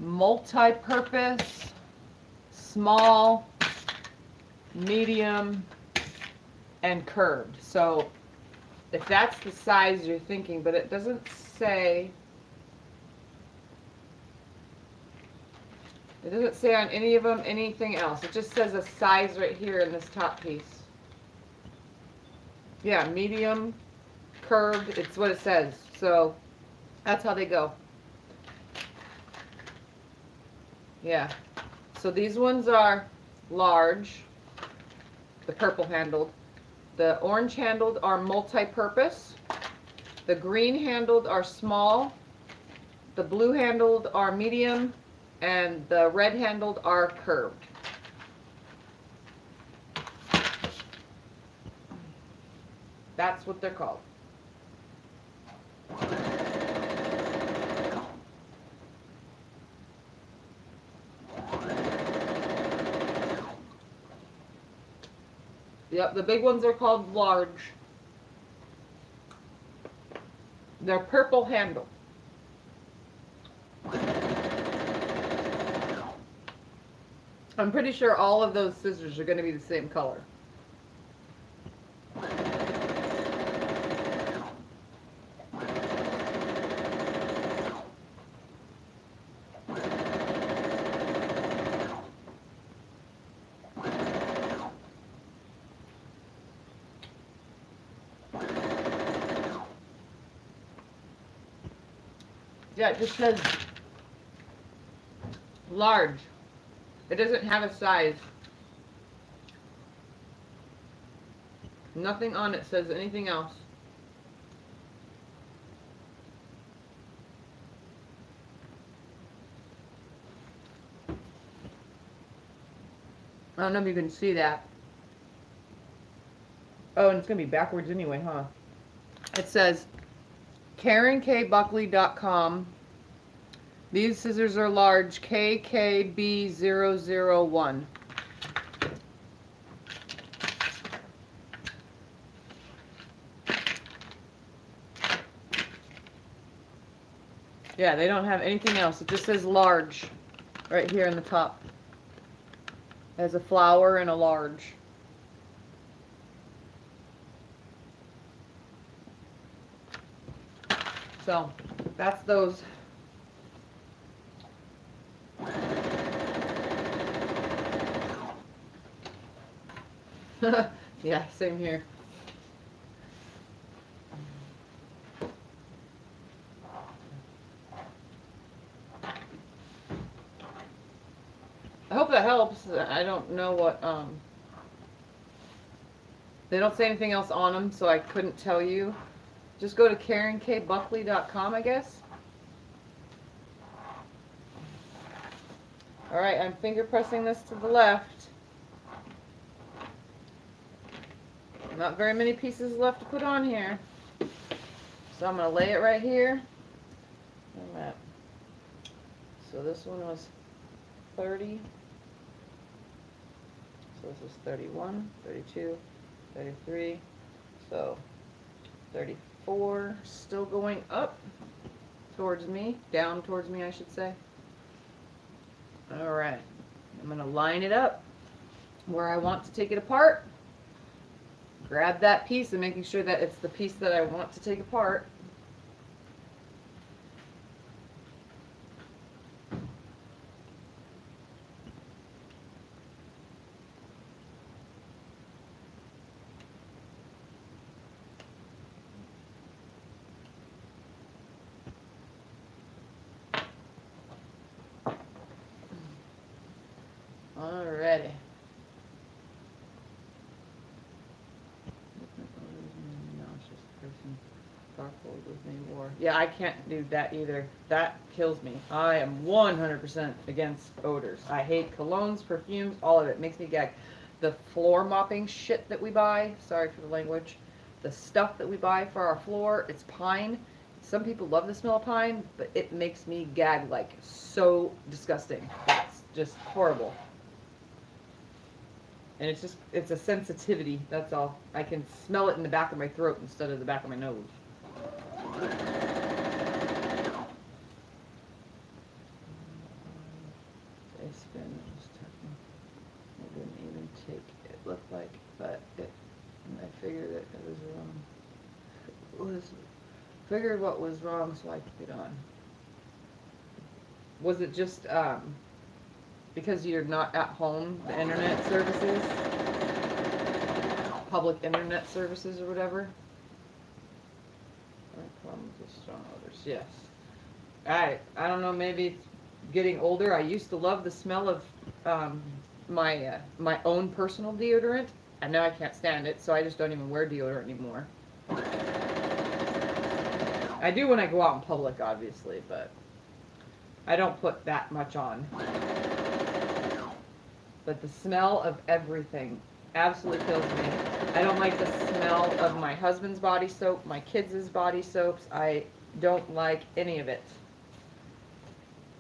multi-purpose, small, medium, and curved. So if that's the size you're thinking, but it doesn't say, it doesn't say on any of them anything else. It just says a size right here in this top piece. Yeah, medium, curved, it's what it says. So that's how they go. Yeah. So these ones are large, the purple handled. The orange handled are multi-purpose. The green handled are small. The blue handled are medium. And the red handled are curved. That's what they're called. Yep, the big ones are called large. They're purple handle. I'm pretty sure all of those scissors are going to be the same color. Yeah, it just says large. It doesn't have a size. Nothing on it says anything else. I don't know if you can see that. Oh, and it's going to be backwards anyway, huh? It says KarenKBuckley.com. These scissors are large, KKB001. Yeah, they don't have anything else. It just says large right here in the top. It has a flower and a large. So, that's those. Yeah, same here. I hope that that helps. I don't know what, they don't say anything else on them, so I couldn't tell you. Just go to KarenKBuckley.com, I guess. Alright, I'm finger pressing this to the left. Not very many pieces left to put on here. So I'm going to lay it right here. So this one was 30. So this is 31, 32, 33. So 34. Still going up towards me. Down towards me, I should say. Alright. I'm going to line it up where I want to take it apart. Grab that piece and making sure that it's the piece that I want to take apart. Alrighty. Yeah, I can't do that either. That kills me. I am 100% against odors. I hate colognes, perfumes, all of it. Makes me gag. The floor mopping shit that we buy, sorry for the language, the stuff that we buy for our floor, it's pine. Some people love the smell of pine, but it makes me gag like so disgusting. It's just horrible. And it's a sensitivity, that's all. I can smell it in the back of my throat instead of the back of my nose. I spin, it was tucking. I didn't even take, it looked like, but I figured it was wrong. Figured what was wrong so I could get on. Was it just, because you're not at home, the internet services, public internet services or whatever? Problems with strong odors, yes. I don't know, maybe it's getting older. I used to love the smell of my own personal deodorant, and now I can't stand it, so I just don't even wear deodorant anymore. I do when I go out in public, obviously, but I don't put that much on. But the smell of everything absolutely kills me. I don't like the smell of my husband's body soap, my kids' body soaps. I don't like any of it.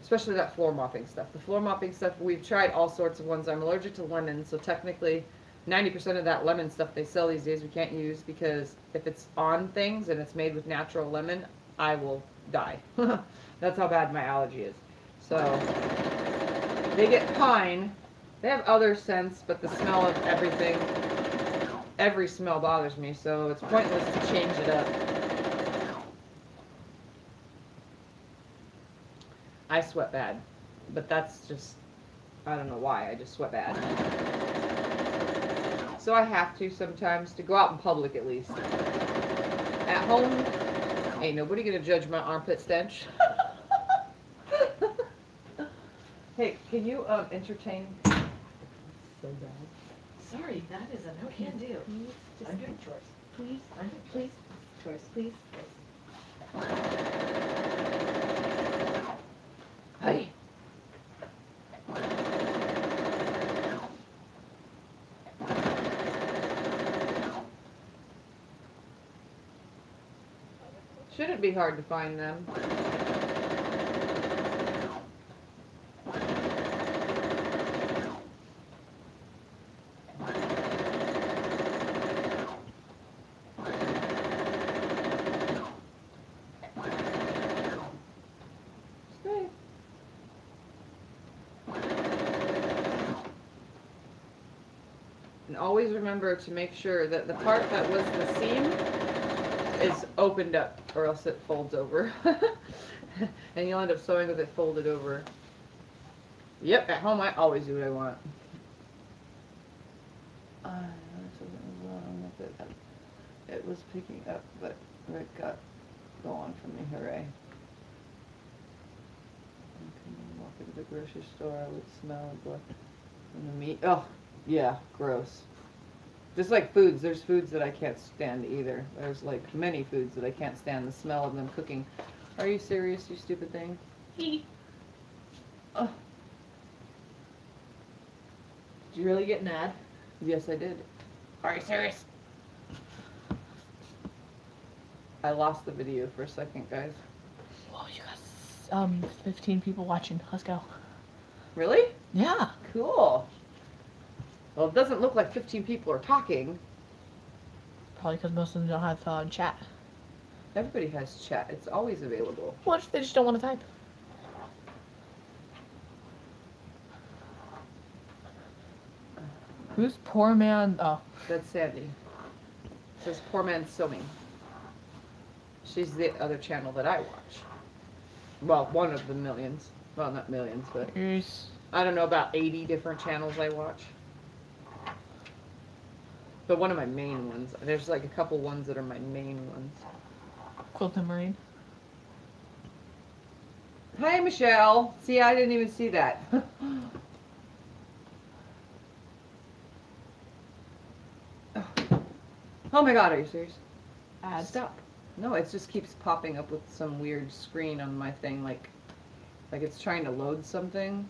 Especially that floor mopping stuff. The floor mopping stuff, we've tried all sorts of ones. I'm allergic to lemon, so technically 90% of that lemon stuff they sell these days we can't use because if it's on things and it's made with natural lemon, I will die. That's how bad my allergy is. So, they get pine. They have other scents, but the smell of everything, every smell bothers me, so it's pointless to change it up. I sweat bad, but that's just, I don't know why, I just sweat bad. So I have to sometimes, to go out in public at least. At home, ain't nobody gonna judge my armpit stench. Hey, can you entertain? So bad. Sorry, that is a no can do. I'm doing chores. Please, please, chores, please. Hey. Shouldn't be hard to find them. And always remember to make sure that the part that was the seam is opened up, or else it folds over. And you'll end up sewing with it folded over. Yep, at home I always do what I want. It was picking up, but it got going for me, hooray. Walk into the grocery store, I would smell and look. And the meat, oh, yeah, gross. Just like foods, there's foods that I can't stand either. There's like many foods that I can't stand the smell of them cooking. Are you serious, you stupid thing? Oh. Did you really get an ad? Yes, I did. Are you serious? I lost the video for a second, guys. Well, you got 15 people watching. Let's go. Really? Yeah. Cool. Well, it doesn't look like 15 people are talking. Probably because most of them don't have chat. Everybody has chat. It's always available. What if they just don't want to type? Who's poor man? Oh. That's Sandy. It says Poor Man Sewing. She's the other channel that I watch. Well, one of the millions. Well, not millions, but Here's I don't know, about 80 different channels I watch. But one of my main ones. There's like a couple ones that are my main ones. Quilt and Marine. Hi, Michelle. See, I didn't even see that. Oh my god, are you serious? Ads. Stop. No, it just keeps popping up with some weird screen on my thing, like it's trying to load something.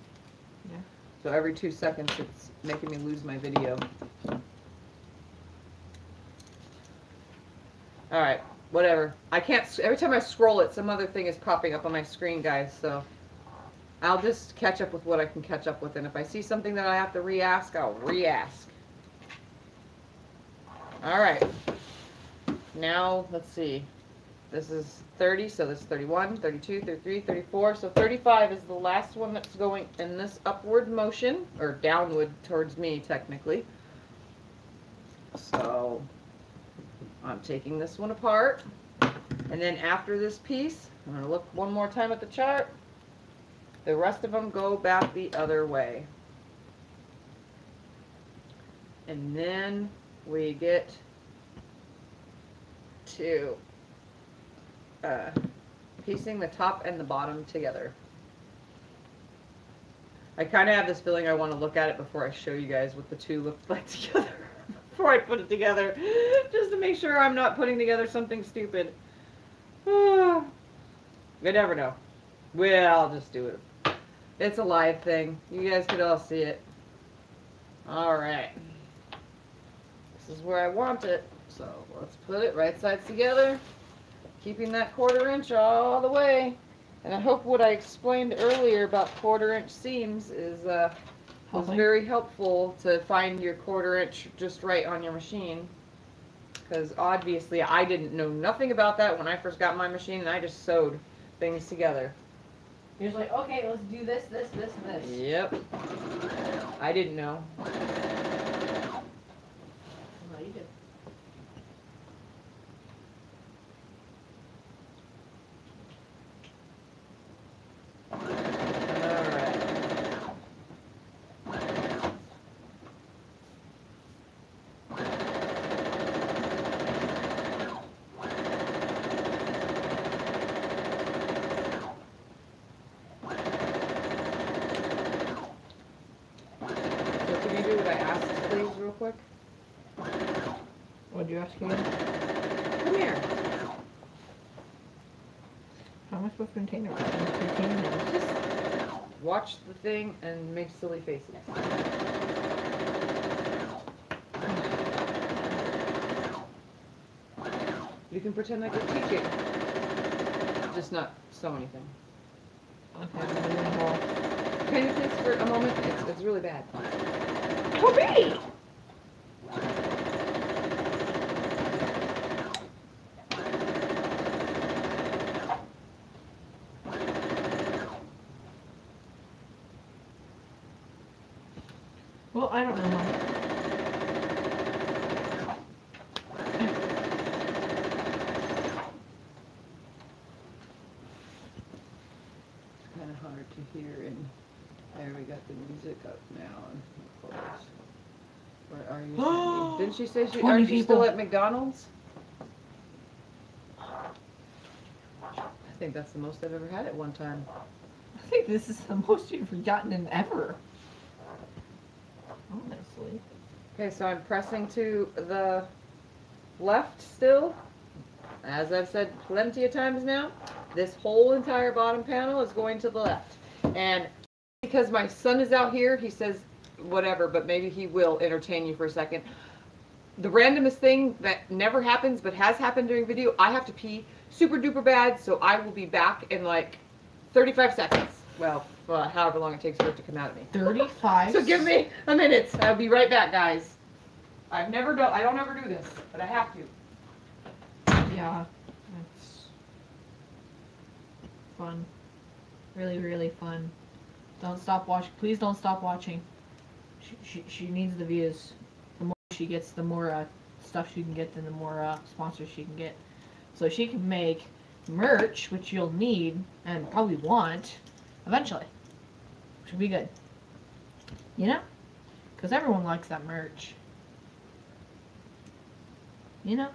Yeah. So every 2 seconds it's making me lose my video. Alright, whatever. I can't, every time I scroll it, some other thing is popping up on my screen, guys, so I'll just catch up with what I can catch up with, and if I see something that I have to re-ask, I'll re-ask. Alright. Now, let's see. This is 30, so this is 31, 32, 33, 34. So 35 is the last one that's going in this upward motion, or downward towards me, technically. So I'm taking this one apart. And then after this piece, I'm going to look one more time at the chart. The rest of them go back the other way. And then we get to piecing the top and the bottom together. I kind of have this feeling I want to look at it before I show you guys what the two look like together before I put it together, just to make sure I'm not putting together something stupid. You never know. Well, I'll just do it. It's a live thing. You guys could all see it. Alright. This is where I want it. So let's put it right sides together, keeping that 1/4 inch all the way. And I hope what I explained earlier about 1/4 inch seams is was very helpful to find your 1/4 inch just right on your machine. Because obviously I didn't know nothing about that when I first got my machine, and I just sewed things together. You're just like, okay, let's do this, this, this, and this. Yep. I didn't know. No, you did. Quick. What'd you ask again? Come here. How am I supposed to contain it? Just watch the thing and make silly faces. You can pretend like you're teaching. Just not sew anything. Okay, Can you please for a moment? It's really bad. Obey! Well, I don't know. It's kind of hard to hear, and there we got the music up now, and of course. Where are you, Sandy? Didn't she say she, are you still at McDonald's? I think that's the most I've ever had at one time. I think this is the most you've gotten in ever. I'm gonna sleep. Okay, so I'm pressing to the left still. As I've said plenty of times now, this whole entire bottom panel is going to the left. And because my son is out here, he says whatever, but maybe he will entertain you for a second. The randomest thing that never happens but has happened during video, I have to pee super duper bad, so I will be back in like 35 seconds. Well, however long it takes for it to come out of me. 35? So give me a minute. I'll be right back, guys. I don't ever do this, but I have to. Yeah, that's fun. Really, really fun. Don't stop watching. Please don't stop watching. She needs the views. The more she gets, the more stuff she can get, and the more sponsors she can get. So she can make merch, which you'll need and probably want eventually. Which will be good. You know? Because everyone likes that merch. You know?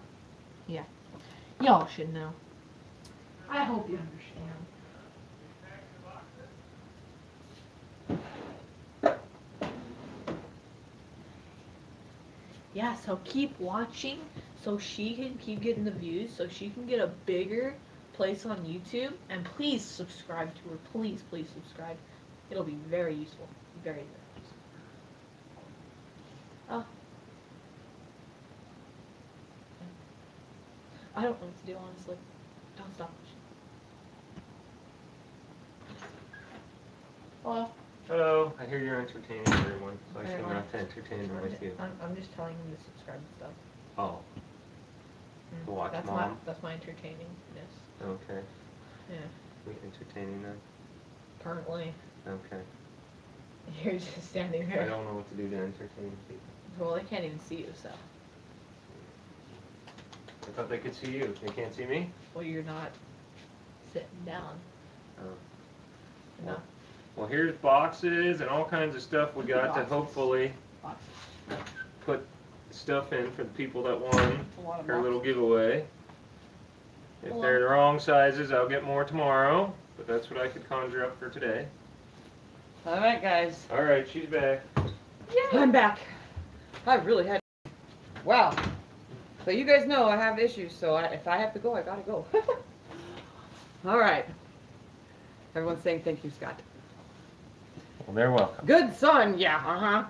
Yeah. Y'all should know. I hope you understand. Yeah, so keep watching so she can keep getting the views, so she can get a bigger place on YouTube. And please subscribe to her. Please, please subscribe. It'll be very useful. Very, very useful. Oh. I don't know what to do, honestly. Don't stop watching. Hello? Hello. I hear you're entertaining everyone, so I should not to entertain with you. I'm just telling them to subscribe and stuff. Oh. To watch that's Mom? That's my entertainingness. Okay. Yeah. We entertaining them? Currently. Okay. You're just standing I there. don't know what to do to entertain people. Well, they can't even see you, so. I thought they could see you. They can't see me? Well, you're not sitting down. Oh. No. Well, here's boxes and all kinds of stuff we got to hopefully put stuff in for the people that won her little giveaway. If they're the wrong sizes, I'll get more tomorrow, but that's what I could conjure up for today. All right, guys. All right, she's back. Yay. I'm back. I really had. Wow. So you guys know I have issues, so if I have to go, I gotta go. All right. Everyone's saying thank you, Scott. Well, they're welcome. Good son, yeah,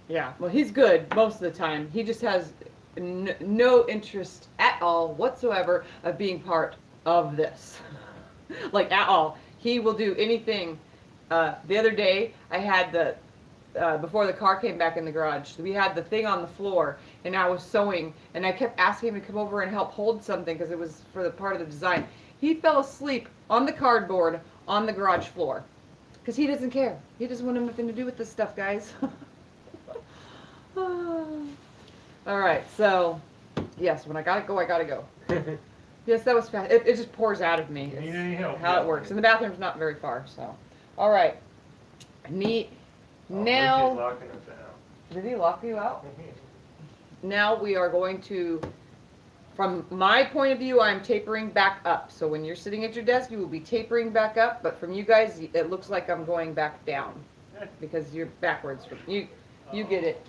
yeah. Well, he's good most of the time. He just has no interest at all whatsoever of being part of this. Like, at all. He will do anything. The other day, I had the, before the car came back in the garage, we had the thing on the floor, and I was sewing, and I kept asking him to come over and help hold something, because it was for the part of the design. He fell asleep on the cardboard on the garage floor. Because he doesn't care. He doesn't want nothing to do with this stuff, guys. Alright, so, yes, when I gotta go, I gotta go. Yes, that was fast. It just pours out of me. You need any help? How it works. And the bathroom's not very far, so. Alright. Neat. Now. Locking us out. Did he lock you out? Now we are going to, from my point of view, I'm tapering back up. So when you're sitting at your desk, you will be tapering back up. But from you guys, it looks like I'm going back down. Because you're backwards. You get it.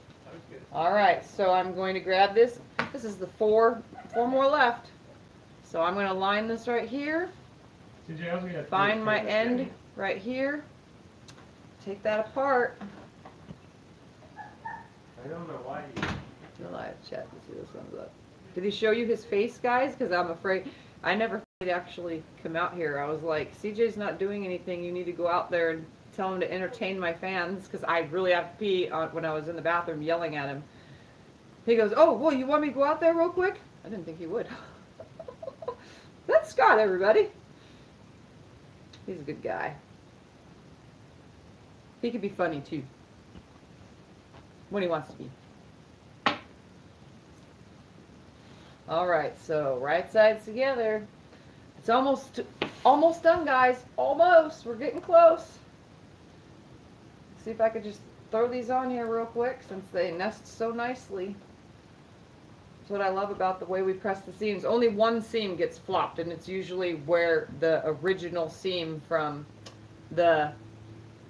All right, so I'm going to grab this. This is the four more left. So I'm going to line this right here. Find my end right here. Take that apart. I don't know why you... Live chat to see this one's up. Did he show you his face, guys? Because I'm afraid, I never thought he'd actually come out here. I was like, CJ's not doing anything. You need to go out there and tell him to entertain my fans, because I really have to pee when I was in the bathroom yelling at him. He goes, oh, well, you want me to go out there real quick? I didn't think he would. That's Scott, everybody. He's a good guy. He could be funny, too. When he wants to be. Alright, so right sides together. It's almost done, guys. Almost. We're getting close. See if I could just throw these on here real quick, since they nest so nicely. That's what I love about the way we press the seams. Only one seam gets flopped, and it's usually where the original seam from the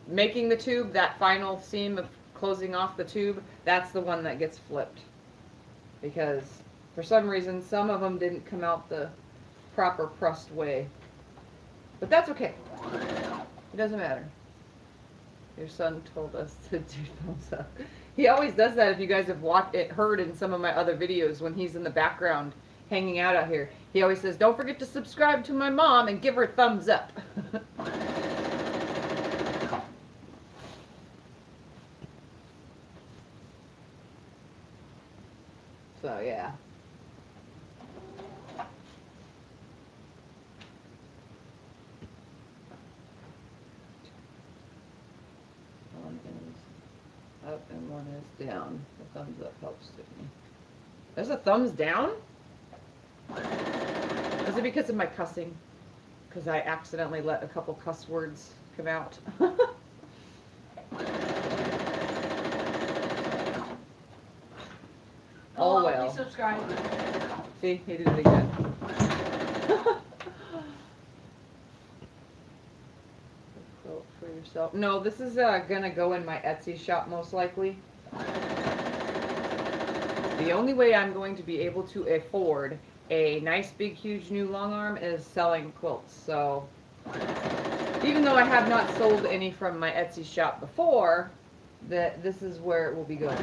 making the tube, that final seam of closing off the tube, that's the one that gets flipped. Because for some reason, some of them didn't come out the proper pressed way. But that's okay. It doesn't matter. Your son told us to do thumbs up. He always does that. If you guys have heard in some of my other videos when he's in the background hanging out here, he always says, "Don't forget to subscribe to my mom and give her a thumbs up." So yeah. One is up and one is down. The thumbs up helps me. There's a thumbs down? Is it because of my cussing? Because I accidentally let a couple cuss words come out. Oh well. Please subscribe. See, he did it again. Quilt for yourself. No, this is gonna go in my Etsy shop most likely. The only way I'm going to be able to afford a nice big huge new long arm is selling quilts. So even though I have not sold any from my Etsy shop before, this is where it will be going.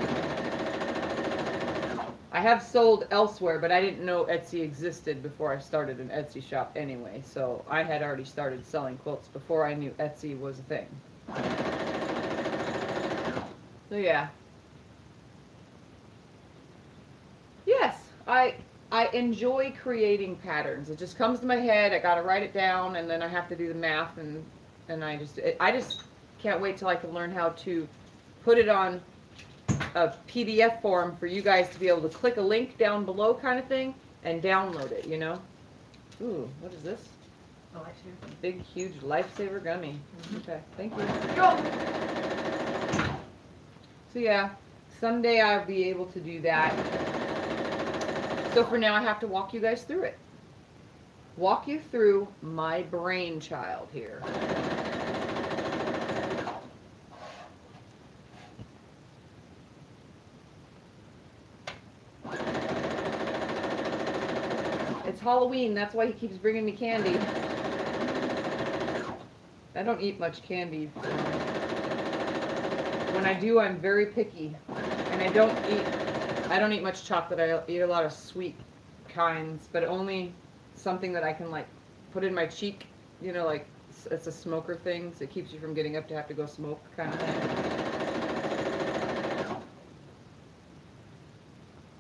I have sold elsewhere, but I didn't know Etsy existed before I started an Etsy shop anyway. So I had already started selling quilts before I knew Etsy was a thing. So yeah. Yes, I enjoy creating patterns. It just comes to my head. I gotta write it down, and then I have to do the math, and I just can't wait till I can learn how to put it on a PDF form for you guys to be able to click a link down below, kind of thing, and download it. You know. Ooh, what is this? Oh, lifesaver. Big, huge lifesaver gummy. Okay, thank you. Go. So yeah, someday I'll be able to do that. So for now, I have to walk you guys through it. Walk you through my brainchild here. It's Halloween, that's why he keeps bringing me candy. I don't eat much candy. When I do, I'm very picky. And I don't eat much chocolate. I eat a lot of sweet kinds, but only something that I can like put in my cheek, you know, like it's a smoker thing, so it keeps you from getting up to have to go smoke kind of thing.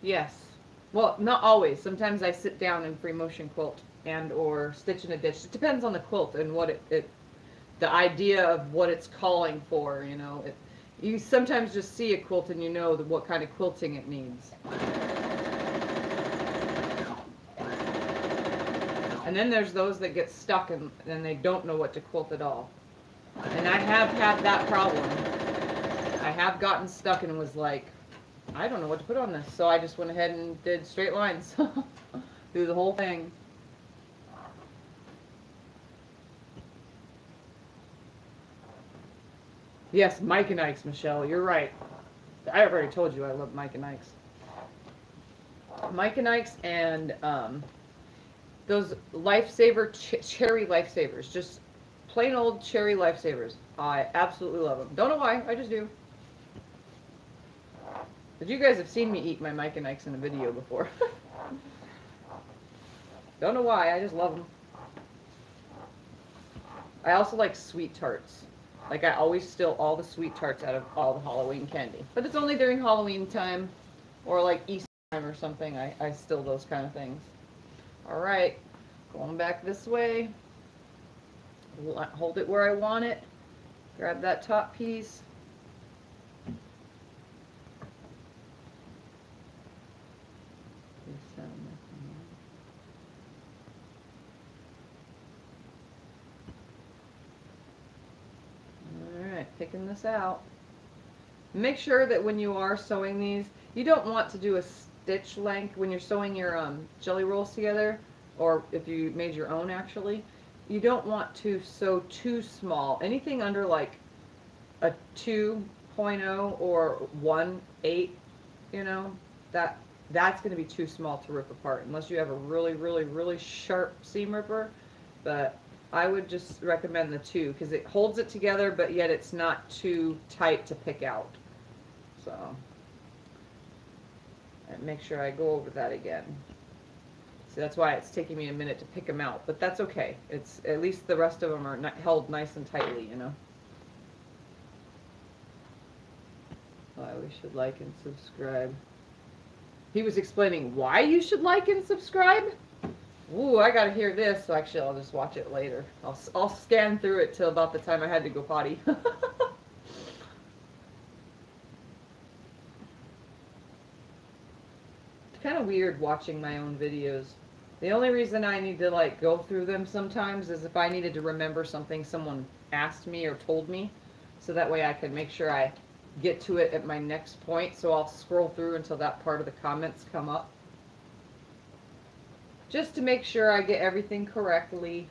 Yes. Well, not always. Sometimes I sit down and free motion quilt and or stitch in a ditch. It depends on the quilt and what the idea of what it's calling for, you know. You sometimes just see a quilt and you know what kind of quilting it needs. And then there's those that get stuck and they don't know what to quilt at all. And I have had that problem. I have gotten stuck and was like, I don't know what to put on this. So I just went ahead and did straight lines through the whole thing. Yes, Mike and Ike's, Michelle. You're right. I already told you I love Mike and Ike's. Mike and Ike's and those Lifesaver cherry Lifesavers. Just plain old cherry Lifesavers. I absolutely love them. Don't know why. I just do. But you guys have seen me eat my Mike and Ike's in a video before. Don't know why. I just love them. I also like sweet tarts. Like, I always steal all the sweet tarts out of all the Halloween candy. But it's only during Halloween time or, like, Easter time or something. I steal those kind of things. Alright. Going back this way. Hold it where I want it. Grab that top piece. Picking this out. Make sure that when you are sewing these, you don't want to do a stitch length when you're sewing your jelly rolls together, or if you made your own actually, you don't want to sew too small. Anything under like a 2.5 1.0 or 1/8, you know, that's going to be too small to rip apart unless you have a really, really, really sharp seam ripper. But I would just recommend the 2 because it holds it together, but yet it's not too tight to pick out. So, and make sure I go over that again. So that's why it's taking me a minute to pick them out, but that's okay. It's at least the rest of them are not held nice and tightly, you know. Why we should like and subscribe. He was explaining why you should like and subscribe. Ooh, I gotta hear this. So actually, I'll just watch it later. I'll scan through it till about the time I had to go potty. It's kind of weird watching my own videos. The only reason I need to like go through them sometimes is if I needed to remember something someone asked me or told me, so that way I can make sure I get to it at my next point. So I'll scroll through until that part of the comments come up, just to make sure I get everything correctly.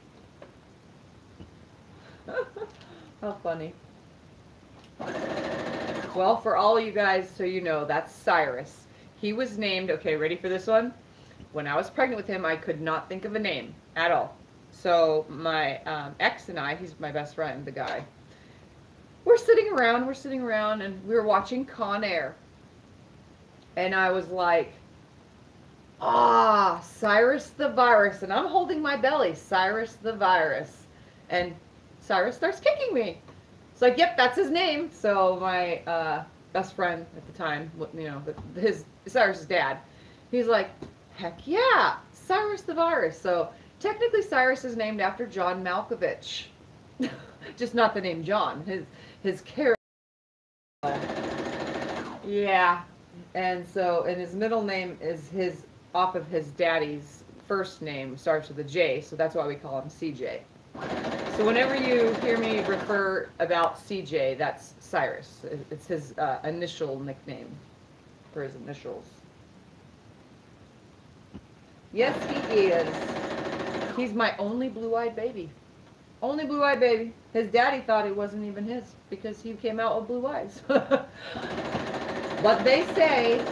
How funny. Well, for all you guys, so you know, that's Cyrus. He was named, okay, ready for this one? When I was pregnant with him, I could not think of a name at all. So my ex and I, he's my best friend, the guy, we're sitting around, and we were watching Con Air. And I was like, Cyrus the Virus. And I'm holding my belly, Cyrus the Virus. And Cyrus starts kicking me. It's like, yep, that's his name. So my best friend at the time, you know, Cyrus's dad, he's like, heck yeah, Cyrus the Virus. So technically Cyrus is named after John Malkovich. Just not the name John. His character. Yeah. And so, and his middle name is off of his daddy's first name, starts with a J, so that's why we call him CJ. So whenever you hear me refer about CJ, that's Cyrus. It's his initial nickname for his initials. Yes, he is. He's my only blue-eyed baby. Only blue-eyed baby. His daddy thought it wasn't even his because he came out with blue eyes. But they say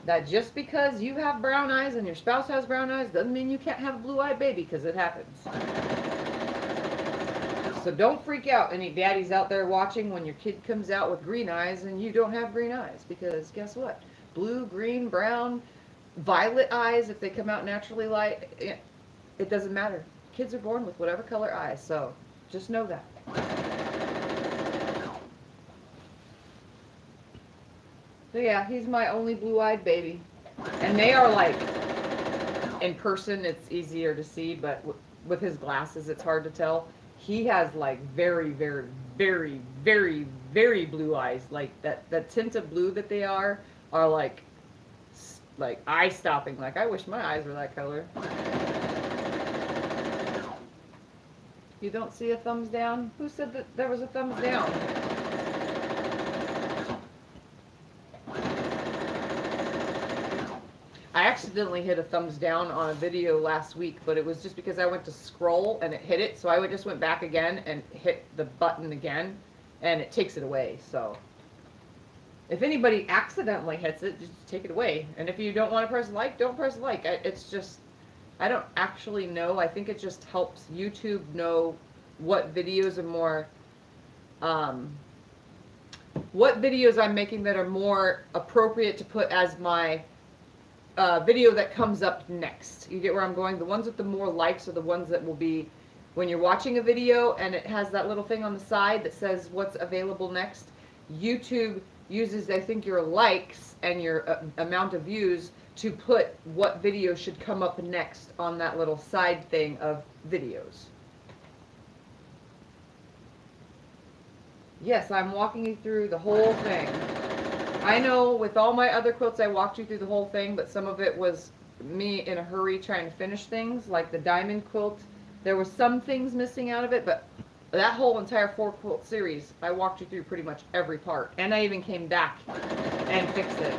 that just because you have brown eyes and your spouse has brown eyes doesn't mean you can't have a blue-eyed baby, because it happens. So don't freak out, any daddies out there watching, when your kid comes out with green eyes and you don't have green eyes, because guess what? Blue, green, brown, violet eyes, if they come out naturally light, it doesn't matter. Kids are born with whatever color eyes, so just know that. So yeah, he's my only blue-eyed baby. And they are like, in person it's easier to see, but with his glasses it's hard to tell. He has like very, very, very, very, very blue eyes. Like that tint of blue that they are like eye-stopping. Like, I wish my eyes were that color. You don't see a thumbs down? Who said that there was a thumbs down? I accidentally hit a thumbs down on a video last week, but it was just because I went to scroll and it hit it, so I just went back again and hit the button again, and it takes it away. So if anybody accidentally hits it, just take it away. And if you don't want to press like, don't press like. It's just, I don't actually know. I think it just helps YouTube know what videos are more, what videos I'm making that are more appropriate to put as my video that comes up next. You get where I'm going? The ones with the more likes are the ones that will be when you're watching a video and it has that little thing on the side that says what's available next. YouTube uses, I think, your likes and your amount of views to put what video should come up next on that little side thing of videos. Yes, I'm walking you through the whole thing. I know with all my other quilts I walked you through the whole thing, but some of it was me in a hurry trying to finish things, like the diamond quilt. There were some things missing out of it, but that whole entire 4-quilt series, I walked you through pretty much every part. And I even came back and fixed it.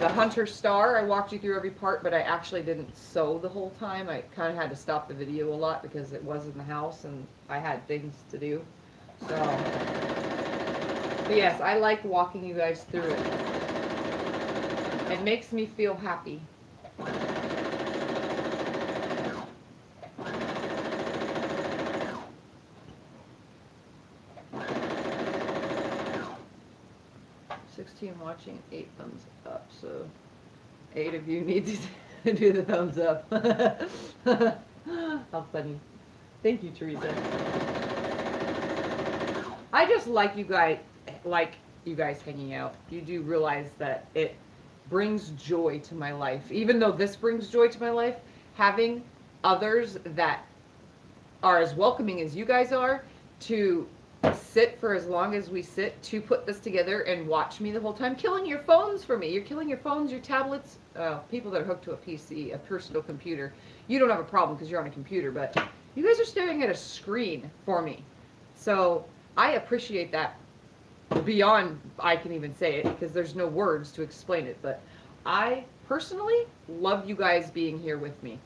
The Hunter Star, I walked you through every part, but I actually didn't sew the whole time. I kind of had to stop the video a lot because it was in the house and I had things to do. So But yes, I like walking you guys through it. It makes me feel happy. Watching, 8 thumbs up, so 8 of you need to do the thumbs up. How funny. Thank you, Teresa. I just like you guys hanging out. You do realize that it brings joy to my life. Even though this brings joy to my life, having others that are as welcoming as you guys are to sit for as long as we sit to put this together and watch me the whole time, killing your phones for me. You're killing your phones, your tablets, people that are hooked to a PC, a personal computer. You don't have a problem because you're on a computer, but you guys are staring at a screen for me. So I appreciate that beyond I can even say it, because there's no words to explain it. But I personally love you guys being here with me.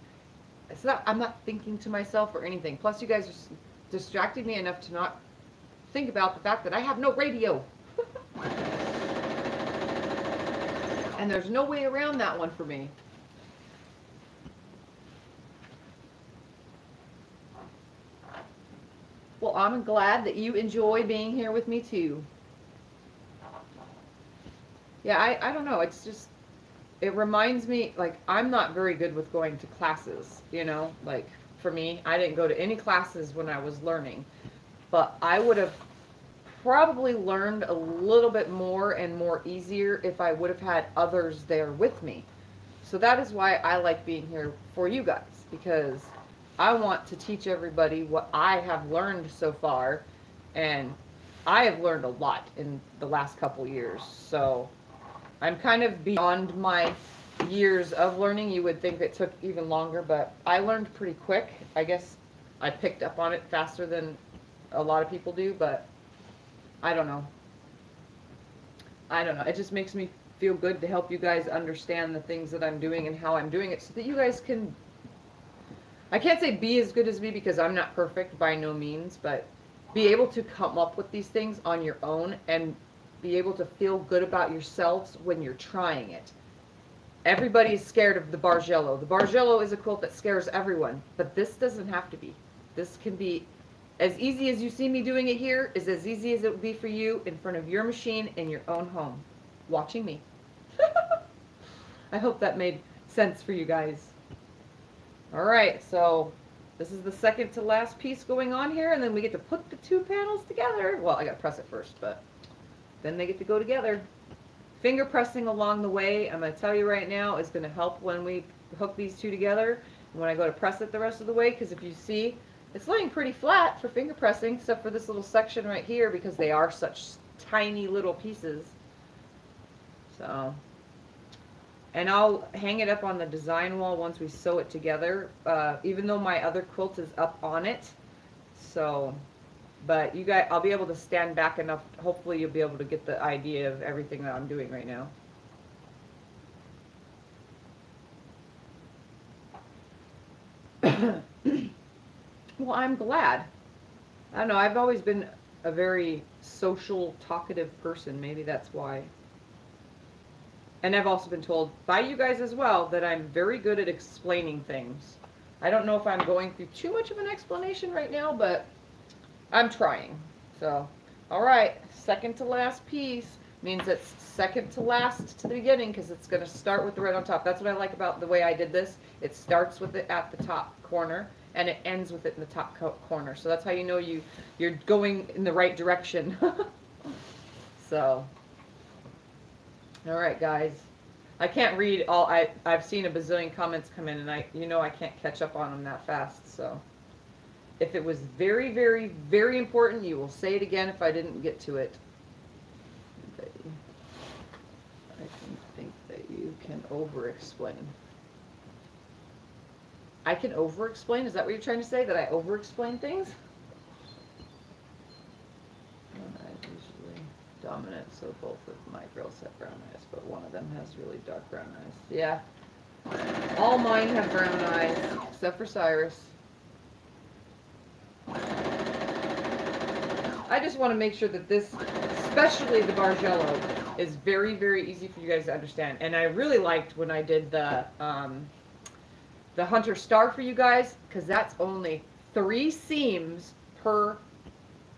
It's not, I'm not thinking to myself or anything. Plus you guys are distracting me enough to not think about the fact that I have no radio. And there's no way around that one for me. Well, I'm glad that you enjoy being here with me too. Yeah, I don't know, it's just, it reminds me, like, I'm not very good with going to classes, you know, like, for me, I didn't go to any classes when I was learning. But I would have probably learned a little bit more and more easier if I would have had others there with me. So that is why I like being here for you guys, because I want to teach everybody what I have learned so far, and I have learned a lot in the last couple years. So I'm kind of beyond my years of learning. You would think it took even longer, but I learned pretty quick. I guess I picked up on it faster than a lot of people do, but I don't know. I don't know. It just makes me feel good to help you guys understand the things that I'm doing and how I'm doing it, so that you guys can, I can't say be as good as me because I'm not perfect by no means, but be able to come up with these things on your own and be able to feel good about yourselves when you're trying it. Everybody is scared of the Bargello. The Bargello is a quilt that scares everyone, but this doesn't have to be. This can be as easy as you see me doing it here, is as easy as it would be for you in front of your machine in your own home, watching me. I hope that made sense for you guys. All right, so this is the second to last piece going on here, and then we get to put the two panels together. Well, I got to press it first, but then they get to go together. Finger pressing along the way, I'm going to tell you right now, is going to help when we hook these two together and when I go to press it the rest of the way, because if you see, it's laying pretty flat for finger pressing, except for this little section right here, because they are such tiny little pieces. So, and I'll hang it up on the design wall once we sew it together, even though my other quilt is up on it. So, but you guys, I'll be able to stand back enough, hopefully you'll be able to get the idea of everything that I'm doing right now. Well, I'm glad. I don't know, I've always been a very social, talkative person. Maybe that's why. And I've also been told by you guys as well that I'm very good at explaining things. I don't know if I'm going through too much of an explanation right now, but I'm trying. So, all right, second to last piece means it's second to last to the beginning, because it's going to start with the red on top. That's what I like about the way I did this. It starts with it at the top corner, and it ends with it in the top corner. So that's how you know you're going in the right direction. So, all right, guys. I can't read all. I've seen a bazillion comments come in, and I can't catch up on them that fast. So, if it was very, very, very important, you will say it again if I didn't get to it. I think that you can over-explain. I can over-explain? Is that what you're trying to say? That I over-explain things? I'm usually dominant, so both of my girls have brown eyes, but one of them has really dark brown eyes. Yeah. All mine have brown eyes, except for Cyrus. I just want to make sure that this especially the Bargello, is very, very easy for you guys to understand. And I really liked when I did the Hunter Star for you guys, because that's only 3 seams per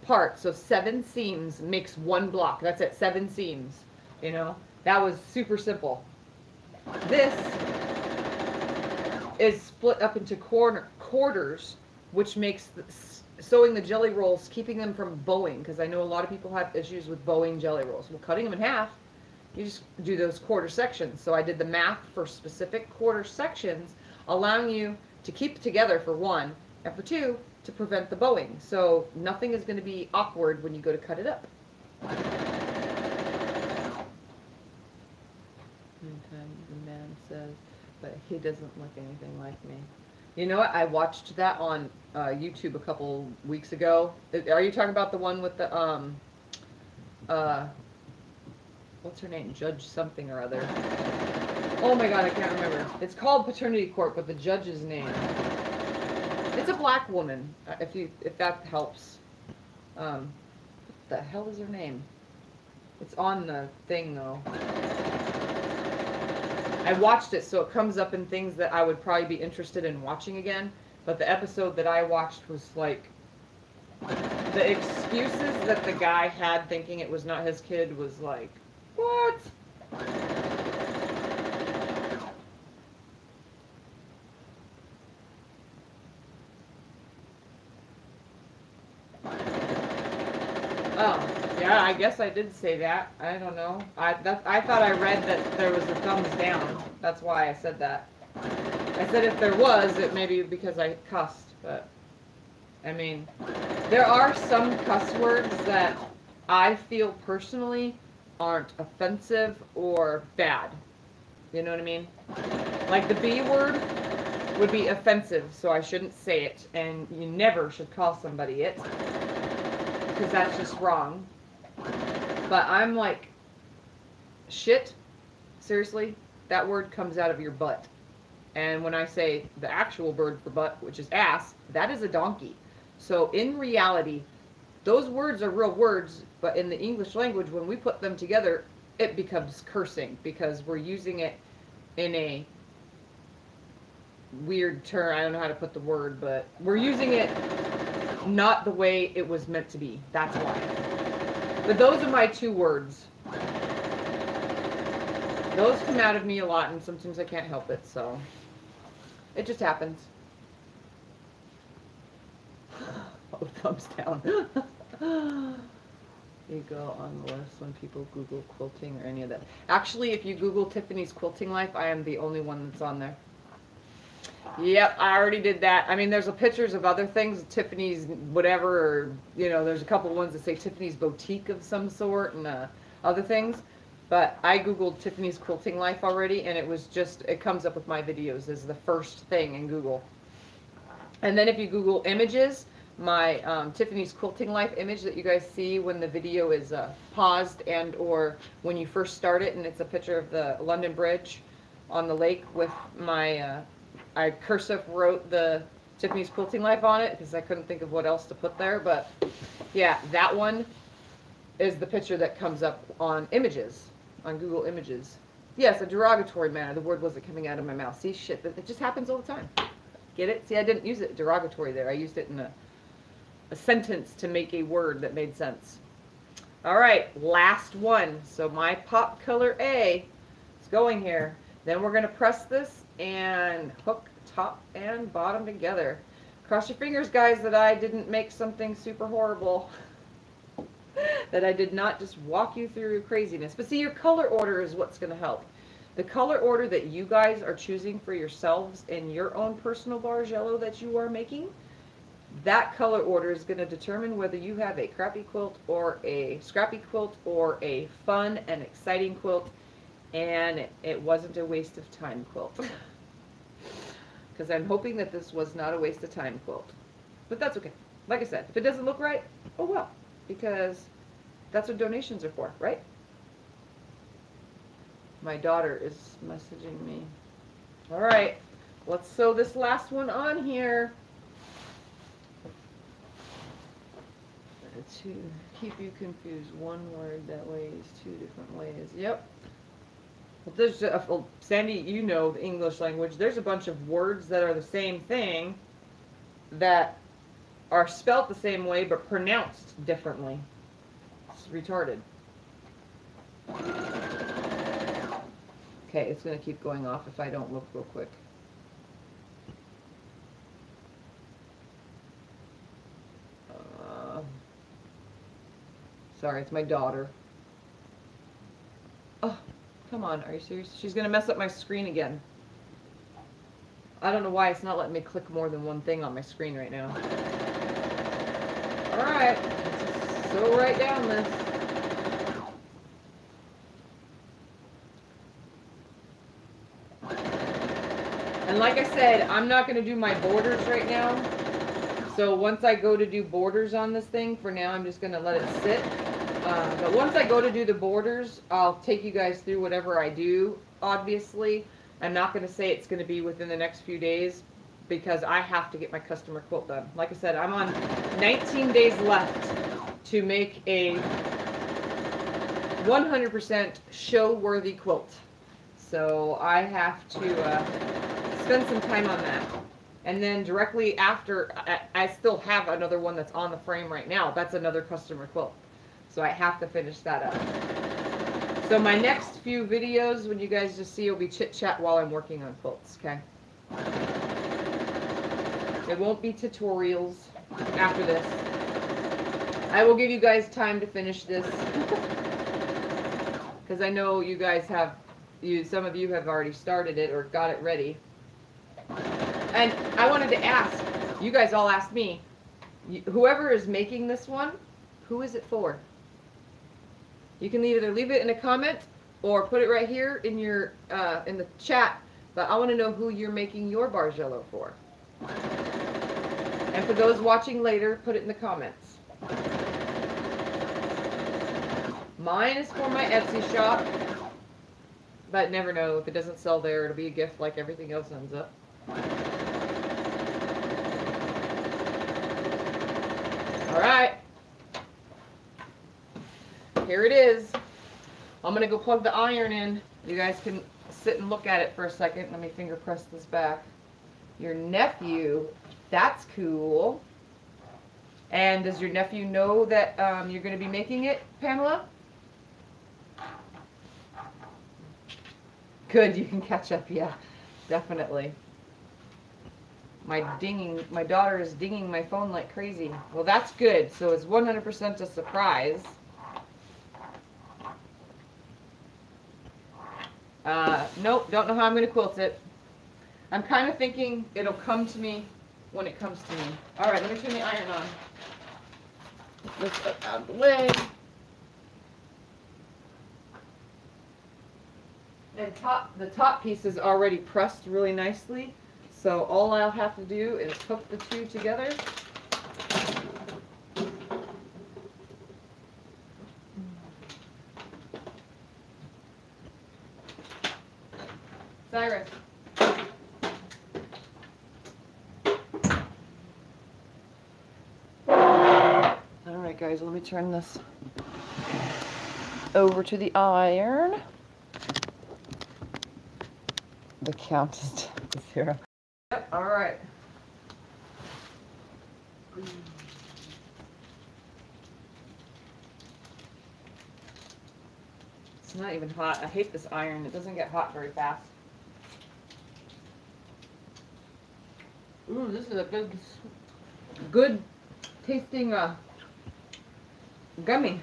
part. So 7 seams makes 1 block. That's it, 7 seams. You know, that was super simple. This is split up into quarters, which makes sewing the jelly rolls, keeping them from bowing, because I know a lot of people have issues with bowing jelly rolls. Well, cutting them in half, you just do those quarter sections. So I did the math for specific quarter sections, allowing you to keep together for 1, and for 2, to prevent the bowing. So nothing is going to be awkward when you go to cut it up. The man says, but he doesn't look anything like me. You know what? I watched that on YouTube a couple weeks ago. Are you talking about the one with the what's her name? Judge something or other. Oh my god, I can't remember. It's called Paternity Court, but the judge's name. It's a black woman. If that helps. What the hell is her name? It's on the thing though. I watched it, so it comes up in things that I would probably be interested in watching again. But the episode that I watched was like, the excuses that the guy had thinking it was not his kid was like, what? Oh, yeah, I guess I did say that. I don't know. I thought I read that there was a thumbs down. That's why I said that. I said if there was, it may be because I cussed, but I mean, there are some cuss words that I feel personally aren't offensive or bad. You know what I mean? Like the B word would be offensive, so I shouldn't say it, and you never should call somebody it, because that's just wrong. But I'm like, shit, seriously, that word comes out of your butt. And when I say the actual word for butt, which is ass, that is a donkey. So in reality, those words are real words, but in the English language, when we put them together, it becomes cursing, because we're using it in a weird term. I don't know how to put the word, but we're using it not the way it was meant to be. That's why. But those are my 2 words. Those come out of me a lot, and sometimes I can't help it, so it just happens. Oh, thumbs down. You go on the list when people Google quilting or any of that. Actually, if you Google Tiffany's Quilting Life, I am the only one that's on there. Yep, I already did that. I mean, there's pictures of other things, Tiffany's whatever, or, you know, there's a couple ones that say Tiffany's Boutique of some sort and other things. But I Googled Tiffany's Quilting Life already, and it was just, it comes up with my videos as the first thing in Google. And then if you Google images, my Tiffany's Quilting Life image that you guys see when the video is paused and or when you first start it, and it's a picture of the London Bridge on the lake with my... I cursive wrote the Tiffany's Quilting Life on it because I couldn't think of what else to put there. But yeah, that one is the picture that comes up on images, on Google Images. Yes, a derogatory manner. The word wasn't coming out of my mouth. See, shit, it just happens all the time. Get it? See, I didn't use it derogatory there. I used it in a sentence to make a word that made sense. All right, last one. So my pop color A is going here. Then we're going to press this and hook top and bottom together. Cross your fingers, guys, that I didn't make something super horrible. That I did not just walk you through craziness. But see, your color order is what's going to help. The color order that you guys are choosing for yourselves in your own personal Bargello that you are making, that color order is going to determine whether you have a crappy quilt or a scrappy quilt or a fun and exciting quilt. And it wasn't a waste of time quilt. Because I'm hoping that this was not a waste of time quilt. But that's okay. Like I said, if it doesn't look right, oh well. Because that's what donations are for, right? My daughter is messaging me. All right, let's sew this last one on here. To keep you confused, one word that way is two different ways. Yep. Well, there's well, Sandy, you know the English language. There's a bunch of words that are the same thing that are spelt the same way but pronounced differently. It's retarded. Okay, it's going to keep going off if I don't look real quick. Sorry, it's my daughter. Oh, come on, are you serious? She's going to mess up my screen again. I don't know why it's not letting me click more than one thing on my screen right now. Alright, let's sew right down this. And like I said, I'm not going to do my borders right now. So once I go to do borders on this thing, for now I'm just going to let it sit. But once I go to do the borders, I'll take you guys through whatever I do, obviously. I'm not going to say it's going to be within the next few days because I have to get my customer quilt done. Like I said, I'm on 19 days left to make a 100% show-worthy quilt. So I have to spend some time on that. And then directly after, I still have another one that's on the frame right now. That's another customer quilt. So I have to finish that up. So my next few videos, when you guys just see, will be chit-chat while I'm working on quilts, okay? It won't be tutorials after this. I will give you guys time to finish this. Because I know you guys have, some of you have already started it or got it ready. And I wanted to ask, you guys all asked me, whoever is making this one, who is it for? You can either leave it in a comment or put it right here in your in the chat, but I want to know who you're making your Bargello for. And for those watching later, put it in the comments. Mine is for my Etsy shop, but never know, if it doesn't sell there, it'll be a gift like everything else ends up. Alright, here it is. I'm going to go plug the iron in. You guys can sit and look at it for a second. Let me finger press this back. Your nephew, that's cool. And does your nephew know that you're going to be making it, Pamela? Good, you can catch up, yeah, definitely. My daughter is dinging my phone like crazy. Well, that's good. So it's 100% a surprise. Nope, don't know how I'm going to quilt it. I'm kind of thinking it'll come to me when it comes to me. All right, let me turn the iron on. Let's put out of the way. And the top piece is already pressed really nicely. So all I'll have to do is hook the two together. Cyrus. Alright guys, let me turn this over to the iron. The count is down to 0. Yep, alright. It's not even hot. I hate this iron. It doesn't get hot very fast. Ooh, this is a good tasting gummy.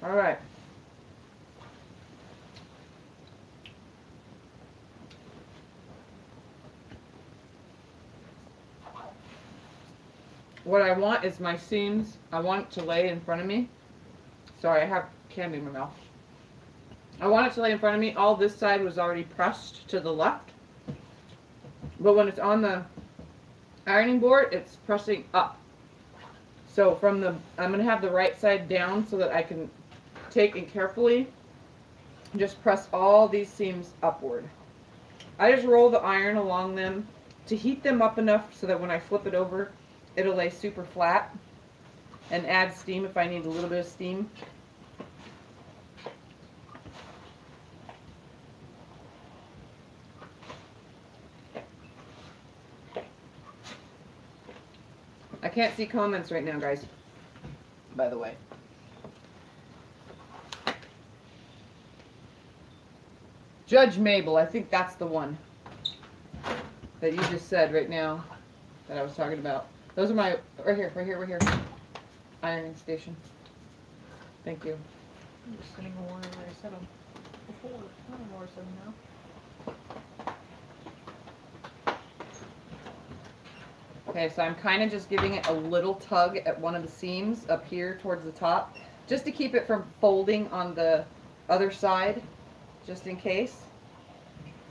Alright. What I want is my seams, I want it to lay in front of me. Sorry, I have candy in my mouth. I want it to lay in front of me. All this side was already pressed to the left. But when it's on the ironing board, it's pressing up. So from the, I'm going to have the right side down so that I can take and carefully just press all these seams upward. I just roll the iron along them to heat them up enough so that when I flip it over, it'll lay super flat. and add steam if I need a little bit of steam. I can't see comments right now, guys, by the way. Judge Mabel, I think that's the one that you just said right now that I was talking about. Those are my, right here. Ironing station. Thank you. I'm just setting them where I set them before. I don't know where I set them now. Okay, so I'm kind of just giving it a little tug at one of the seams up here towards the top, just to keep it from folding on the other side, just in case.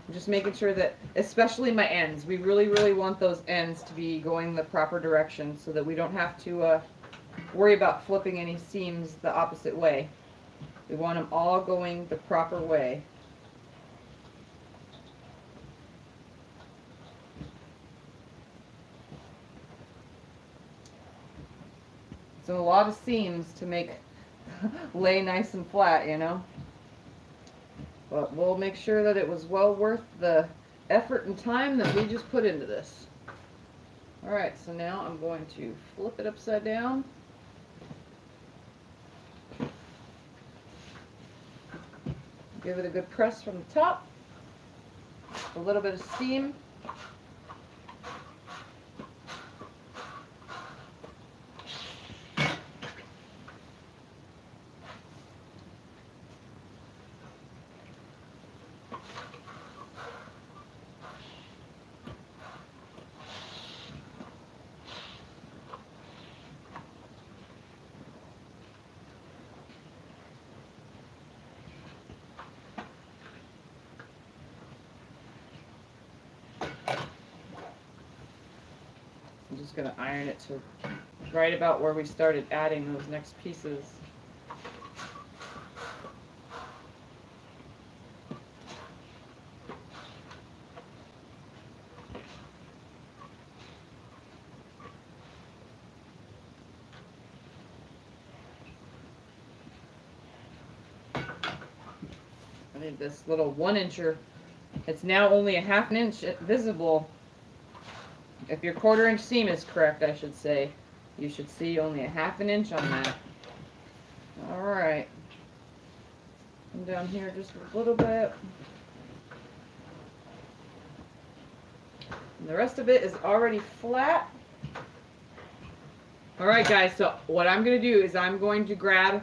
I'm just making sure that, especially my ends, we really want those ends to be going the proper direction so that we don't have to worry about flipping any seams the opposite way. We want them all going the proper way. It's a lot of seams to make lay nice and flat, you know. But we'll make sure that it was well worth the effort and time that we just put into this. Alright, so now I'm going to flip it upside down. Give it a good press from the top. A little bit of steam. I'm just going to iron it to right about where we started adding those next pieces. I need this little 1-incher. It's now only a 1/2 inch visible. If your 1/4 inch seam is correct, I should say, you should see only a 1/2 inch on that. Alright. Come down here just a little bit. And the rest of it is already flat. Alright guys, so what I'm going to do is I'm going to grab,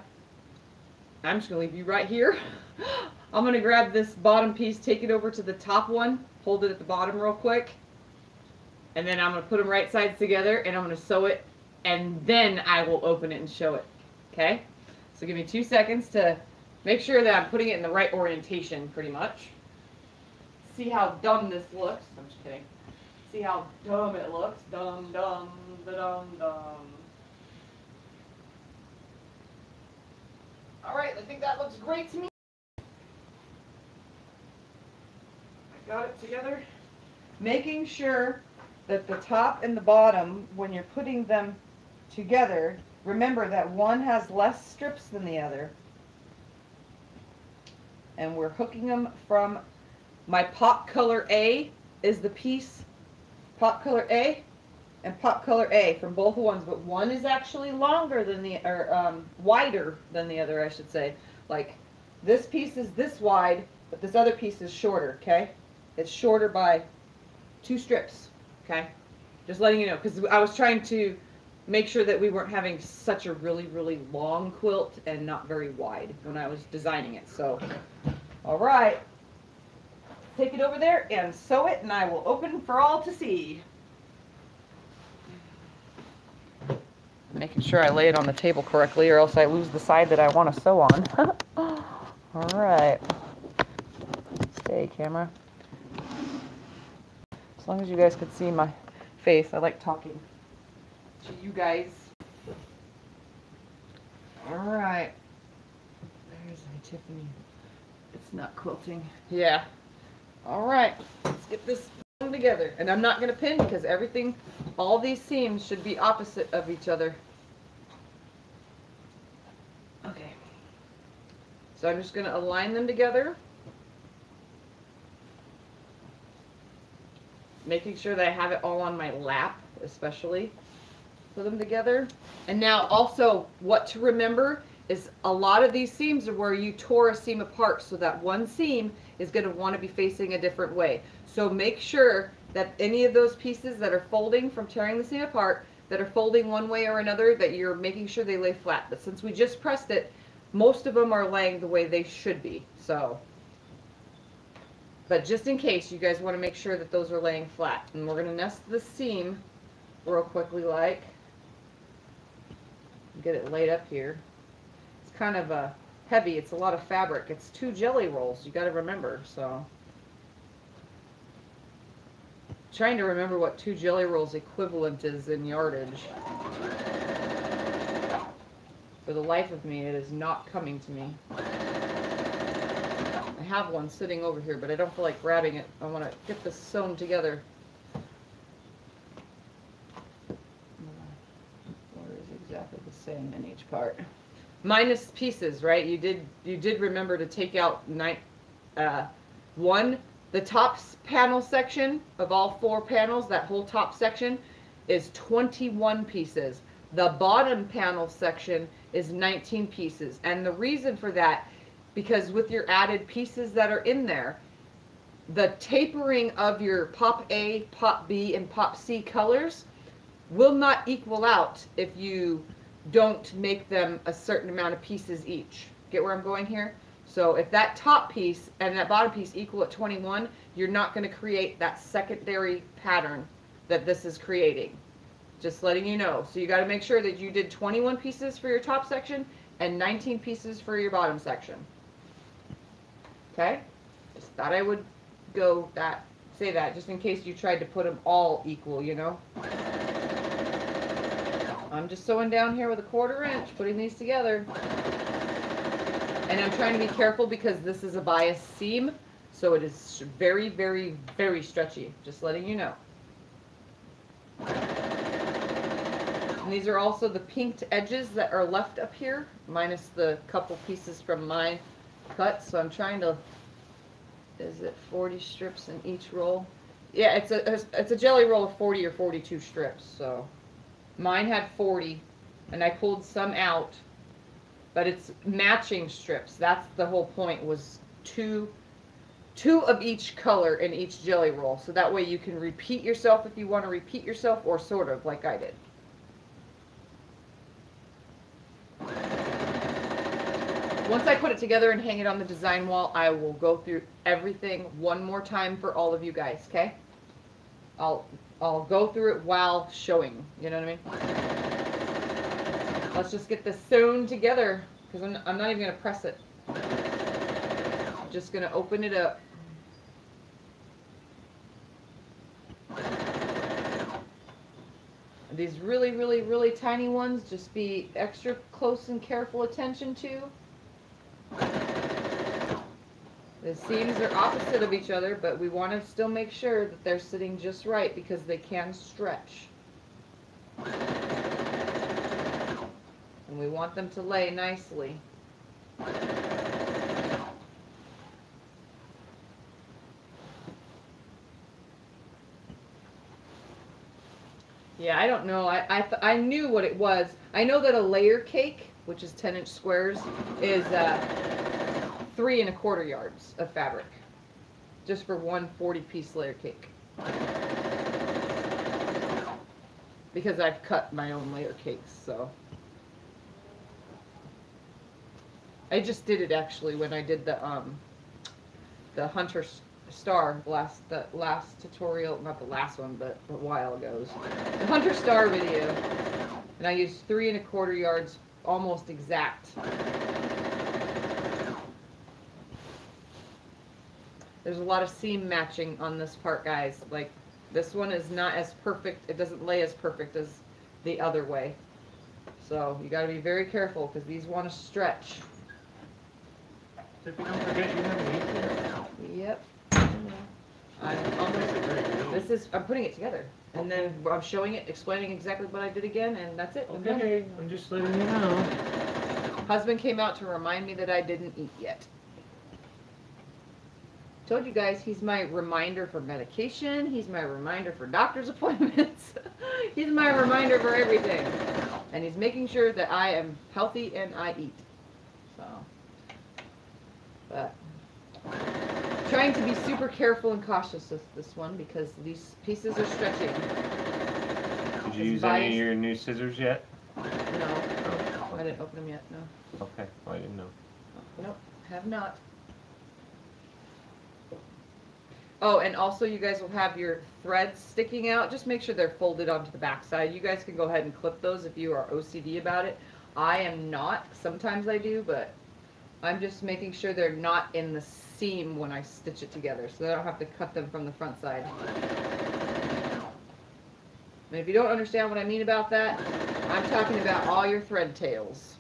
I'm just going to leave you right here. I'm going to grab this bottom piece, take it over to the top one, hold it at the bottom real quick. And then I'm going to put them right sides together and I'm going to sew it and then I will open it and show it. Okay? So give me 2 seconds to make sure that I'm putting it in the right orientation pretty much. See how dumb this looks. I'm just kidding. See how dumb it looks. Dumb, dumb, da-dum, dumb. Alright, I think that looks great to me. I got it together. Making sure that the top and the bottom, when you're putting them together, remember that one has less strips than the other. And we're hooking them from my pop color A is the piece, pop color A and pop color A from both ones, but one is actually longer than the, or wider than the other, I should say. Like this piece is this wide, but this other piece is shorter, okay? It's shorter by 2 strips. Okay, just letting you know, because I was trying to make sure that we weren't having such a really long quilt and not very wide when I was designing it. So, all right, take it over there and sew it, and I will open for all to see. Making sure I lay it on the table correctly, or else I lose the side that I want to sew on. All right, stay, camera. As long as you guys could see my face, I like talking to you guys. Alright. There's my Tiffany. It's not quilting. Yeah. Alright. Let's get this together. And I'm not going to pin because everything, all these seams should be opposite of each other. So I'm just going to align them together. Making sure that I have it all on my lap, especially. Put them together. And now also what to remember is a lot of these seams are where you tore a seam apart, so that one seam is going to want to be facing a different way. So make sure that any of those pieces that are folding from tearing the seam apart, that are folding one way or another, that you're making sure they lay flat. But since we just pressed it, most of them are laying the way they should be. So, but just in case, you guys want to make sure that those are laying flat. And we're going to nest the seam real quickly, like, get it laid up here. It's kind of heavy. It's a lot of fabric. It's 2 jelly rolls. You got to remember. So, trying to remember what 2 jelly rolls equivalent is in yardage. For the life of me, it is not coming to me. I have one sitting over here, but I don't feel like grabbing it. I want to get this sewn together. What is exactly the same in each part? Minus pieces, right? You did remember to take out the top panel section of all 4 panels. That whole top section is 21 pieces. The bottom panel section is 19 pieces. And the reason for that, because with your added pieces that are in there, the tapering of your Pop A, Pop B, and Pop C colors will not equal out if you don't make them a certain amount of pieces each. Get where I'm going here? So if that top piece and that bottom piece equal at 21, you're not going to create that secondary pattern that this is creating. Just letting you know. So you got to make sure that you did 21 pieces for your top section and 19 pieces for your bottom section. Okay? Just thought I would say that just in case you tried to put them all equal, you know. I'm just sewing down here with a 1/4 inch, putting these together. And I'm trying to be careful because this is a bias seam, so it is very, very, very stretchy. Just letting you know. And these are also the pinked edges that are left up here, minus the couple pieces from my cut. So I'm trying to, is it 40 strips in each roll? Yeah, it's a jelly roll of 40 or 42 strips. So mine had 40, and I pulled some out, but it's matching strips. That's the whole point, was two of each color in each jelly roll. So that way you can repeat yourself if you want to repeat yourself, or sort of like I did. Once I put it together and hang it on the design wall, I will go through everything one more time for all of you guys, okay? I'll go through it while showing, you know what I mean? Let's just get this sewn together, because I'm not even going to press it. I'm just going to open it up. These really, really, really tiny ones, just be extra close and careful attention to. The seams are opposite of each other, but we want to still make sure that they're sitting just right because they can stretch. And we want them to lay nicely. Yeah, I don't know. I knew what it was. I know that a layer cake, which is 10-inch squares, is 3 1/4 yards of fabric, just for one 40-piece layer cake. Because I've cut my own layer cakes, so. I just did it actually when I did the Hunter Star the last tutorial, not the last one, but a while ago. The Hunter Star video, and I used 3 1/4 yards, almost exact. There's a lot of seam matching on this part, guys. Like, this one is not as perfect. It doesn't lay as perfect as the other way. So you got to be very careful because these want to stretch. If you don't forget, you have meat there. Yep. I'm putting it together, and then I'm showing it, explaining exactly what I did again, and that's it. Okay, I'm just letting you know. Husband came out to remind me that I didn't eat yet. Told you guys, he's my reminder for medication. He's my reminder for doctor's appointments. He's my reminder for everything. And he's making sure that I am healthy and I eat. So, but trying to be super careful and cautious with this one because these pieces are stretching. Did you use any of your new scissors yet? No, I didn't open them yet. No. Okay, well, I didn't know. Nope, have not. Oh, and also you guys will have your threads sticking out. Just make sure they're folded onto the back side. You guys can go ahead and clip those if you are OCD about it. I am not. Sometimes I do, but I'm just making sure they're not in the seam when I stitch it together, so I don't have to cut them from the front side. And if you don't understand what I mean about that, I'm talking about all your thread tails.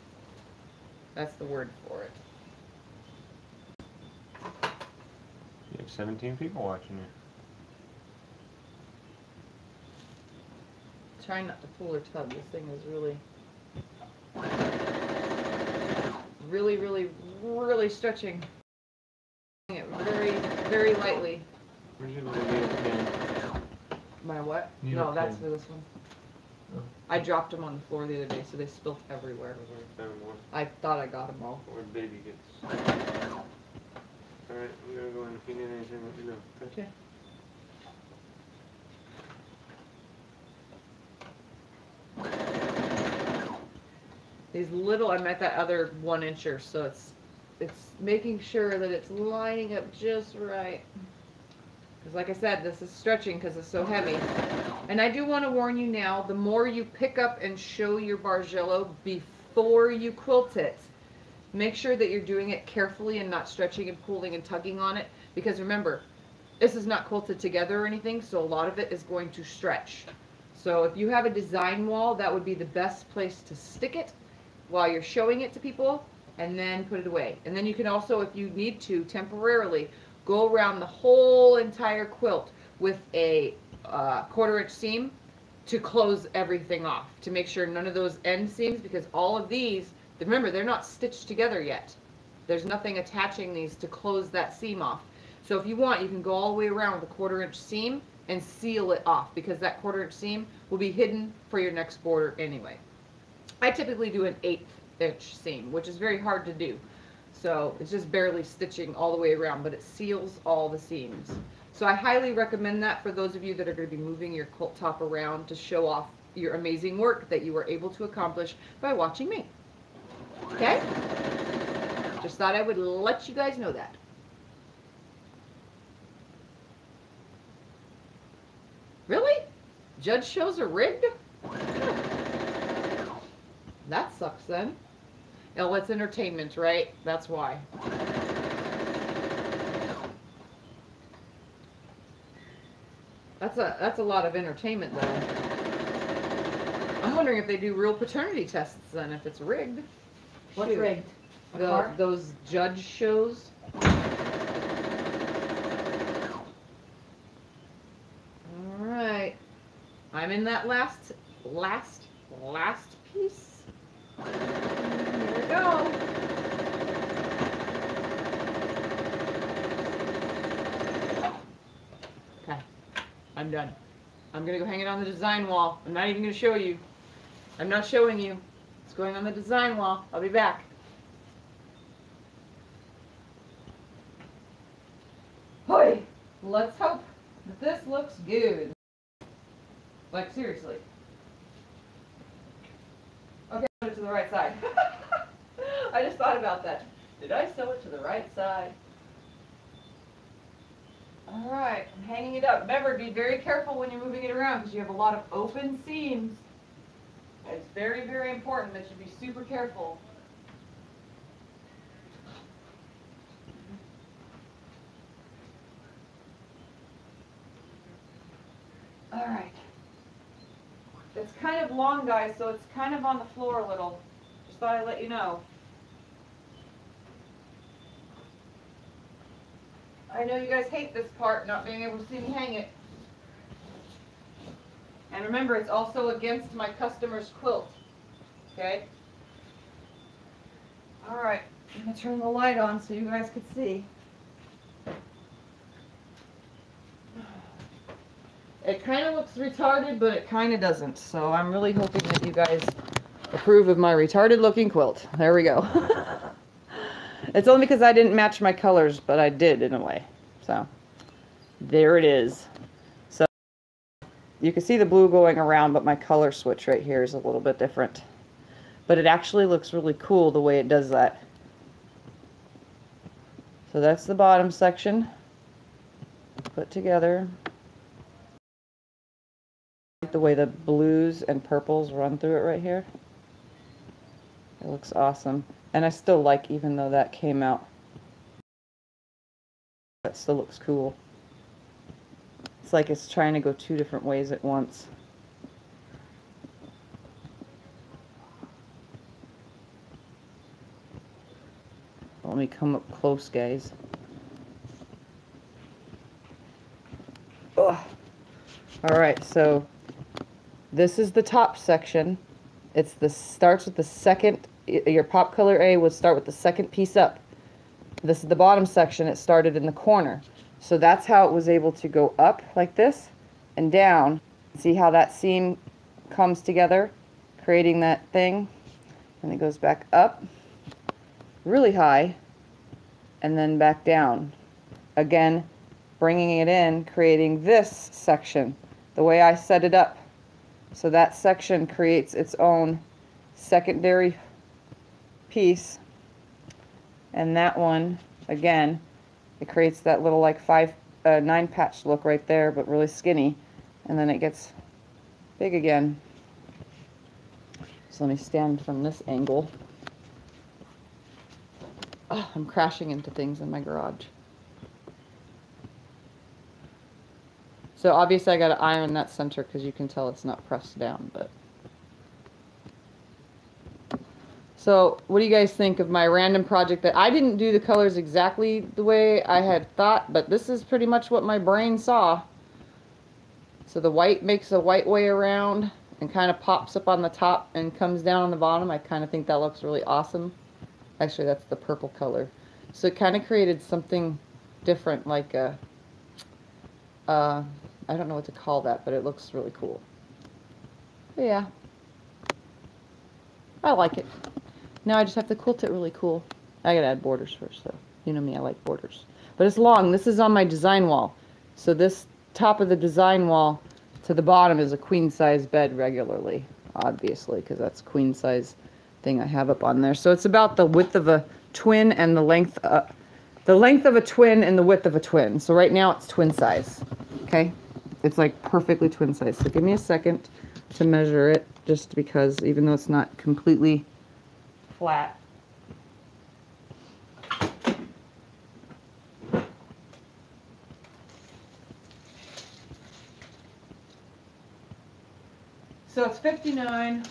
That's the word for it. You have 17 people watching you. Trying not to pull or tug. This thing is really stretching. It very, very lightly. Where's your little needle pen? My what? Needle No, that's pen. for this one. Oh. I dropped them on the floor the other day, so they spilt everywhere. I found one. I thought I got them all. Where baby gets. Alright, I'm gonna go in. If you need anything, let me know. Okay. These little, I'm at that other 1 incher, so it's making sure that it's lining up just right. Because like I said, this is stretching because it's so heavy. And I do want to warn you now, the more you pick up and show your Bargello before you quilt it, make sure that you're doing it carefully and not stretching and pulling and tugging on it. Because remember, this is not quilted together or anything, so a lot of it is going to stretch. So if you have a design wall, that would be the best place to stick it while you're showing it to people, and then put it away. And then you can also, if you need to, temporarily go around the whole entire quilt with a 1/4 inch seam to close everything off, to make sure none of those end seams, because all of these, remember, they're not stitched together yet. There's nothing attaching these to close that seam off. So if you want, you can go all the way around with a 1/4 inch seam and seal it off, because that 1/4 inch seam will be hidden for your next border anyway. I typically do an 1/8 inch seam, which is very hard to do. So it's just barely stitching all the way around, but it seals all the seams. So I highly recommend that for those of you that are going to be moving your quilt top around to show off your amazing work that you were able to accomplish by watching me. Okay? Just thought I would let you guys know that. Really? Judge shows are rigged? That sucks then. Oh, it's entertainment, right? That's why. That's a lot of entertainment though. I'm wondering if they do real paternity tests then, if it's rigged. What's Shoot. rigged? A car? Those judge shows. Alright. I'm in that last piece. Here we go. Okay, I'm done. I'm gonna go hang it on the design wall. I'm not even gonna show you. I'm not showing you. It's going on the design wall. I'll be back. Hoy! Let's hope that this looks good. Like, seriously. Okay, put it to the right side. I just thought about that. Did I sew it to the right side? Alright, I'm hanging it up. Remember, be very careful when you're moving it around because you have a lot of open seams. It's very, very important that you be super careful. Alright. It's kind of long, guys, so it's kind of on the floor a little. Just thought I'd let you know. I know you guys hate this part, not being able to see me hang it. And remember, it's also against my customer's quilt. Okay? Alright, I'm gonna turn the light on so you guys can see. It kind of looks retarded, but it kind of doesn't. So I'm really hoping that you guys approve of my retarded looking quilt. There we go. It's only because I didn't match my colors, but I did in a way. So there it is. So you can see the blue going around, but my color switch right here is a little bit different. But it actually looks really cool the way it does that. So that's the bottom section put together. I like the way the blues and purples run through it right here. It looks awesome. And I still like, even though that came out, that still looks cool. It's like it's trying to go two different ways at once. Let me come up close, guys. Ugh. All right, so this is the top section. Starts with the second. Your pop color A would start with the second piece up. This is the bottom section. It started in the corner. So that's how it was able to go up like this and down. See how that seam comes together, creating that thing? And it goes back up really high and then back down. Again, bringing it in, creating this section the way I set it up. So that section creates its own secondary piece, and that one again, it creates that little like 9 patch look right there, but really skinny, and then it gets big again. So let me stand from this angle. Oh, I'm crashing into things in my garage. So obviously I got to iron that center because you can tell it's not pressed down, but. So what do you guys think of my random project that I didn't do the colors exactly the way I had thought, but this is pretty much what my brain saw. So the white makes a white way around and kind of pops up on the top and comes down on the bottom. I kind of think that looks really awesome. Actually, that's the purple color. So it kind of created something different, like a, I don't know what to call that, but it looks really cool. But yeah, I like it. Now I just have to quilt it really cool. I gotta add borders first though. You know me, I like borders. But it's long. This is on my design wall. So this top of the design wall to the bottom is a queen size bed regularly, obviously, because that's queen size thing I have up on there. So it's about the width of a twin and the length of a twin and the width of a twin. So right now it's twin size. Okay? It's like perfectly twin size. So give me a second to measure it, just because even though it's not completely flat. So it's 59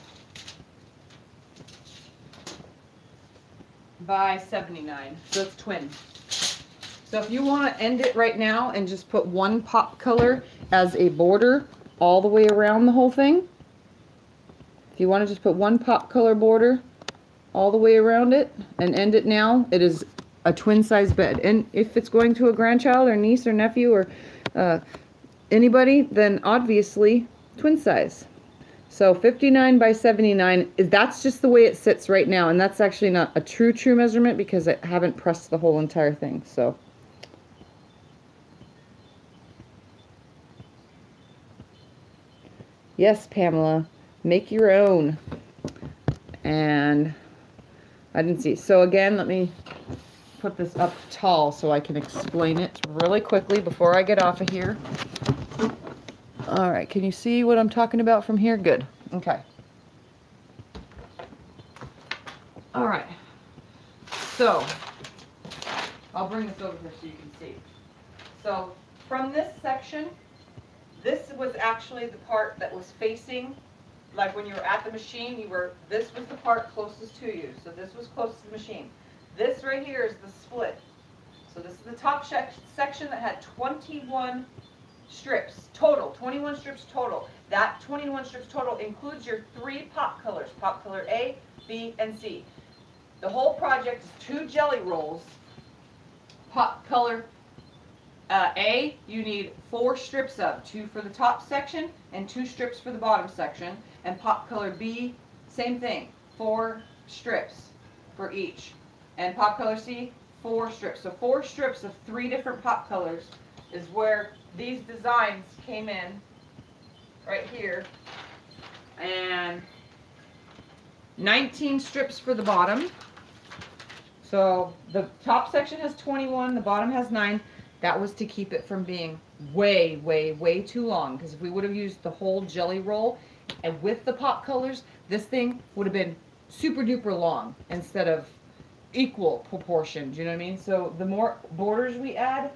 by 79. So it's twin. So if you want to end it right now and just put one pop color as a border all the way around the whole thing, if you want to just put one pop color border all the way around it and end it now, it is a twin size bed. And if it's going to a grandchild or niece or nephew or anybody, then obviously twin size. So 59 by 79, that's just the way it sits right now, and that's actually not a true measurement because I haven't pressed the whole entire thing. So yes, Pamela, make your own. And I didn't see. So again, let me put this up tall so I can explain it really quickly before I get off of here. All right, can you see what I'm talking about from here? Good. Okay. All right. So I'll bring this over here so you can see. So from this section, this was actually the part that was facing, like when you were at the machine, this was the part closest to you. So this was closest to the machine. This right here is the split. So this is the top section that had 21 strips total, 21 strips total. That 21 strips total includes your 3 pop colors, pop color A, B, and C. The whole project is 2 jelly rolls. Pop color A, you need 4 strips of, 2 for the top section and 2 strips for the bottom section. And pop color B, same thing, 4 strips for each. And pop color C, 4 strips. So 4 strips of 3 different pop colors is where these designs came in, right here. And 19 strips for the bottom. So the top section has 21, the bottom has 9. That was to keep it from being way, way, way too long. Because if we would have used the whole jelly roll and with the pop colors, this thing would have been super duper long instead of equal proportions. You know what I mean? So the more borders we add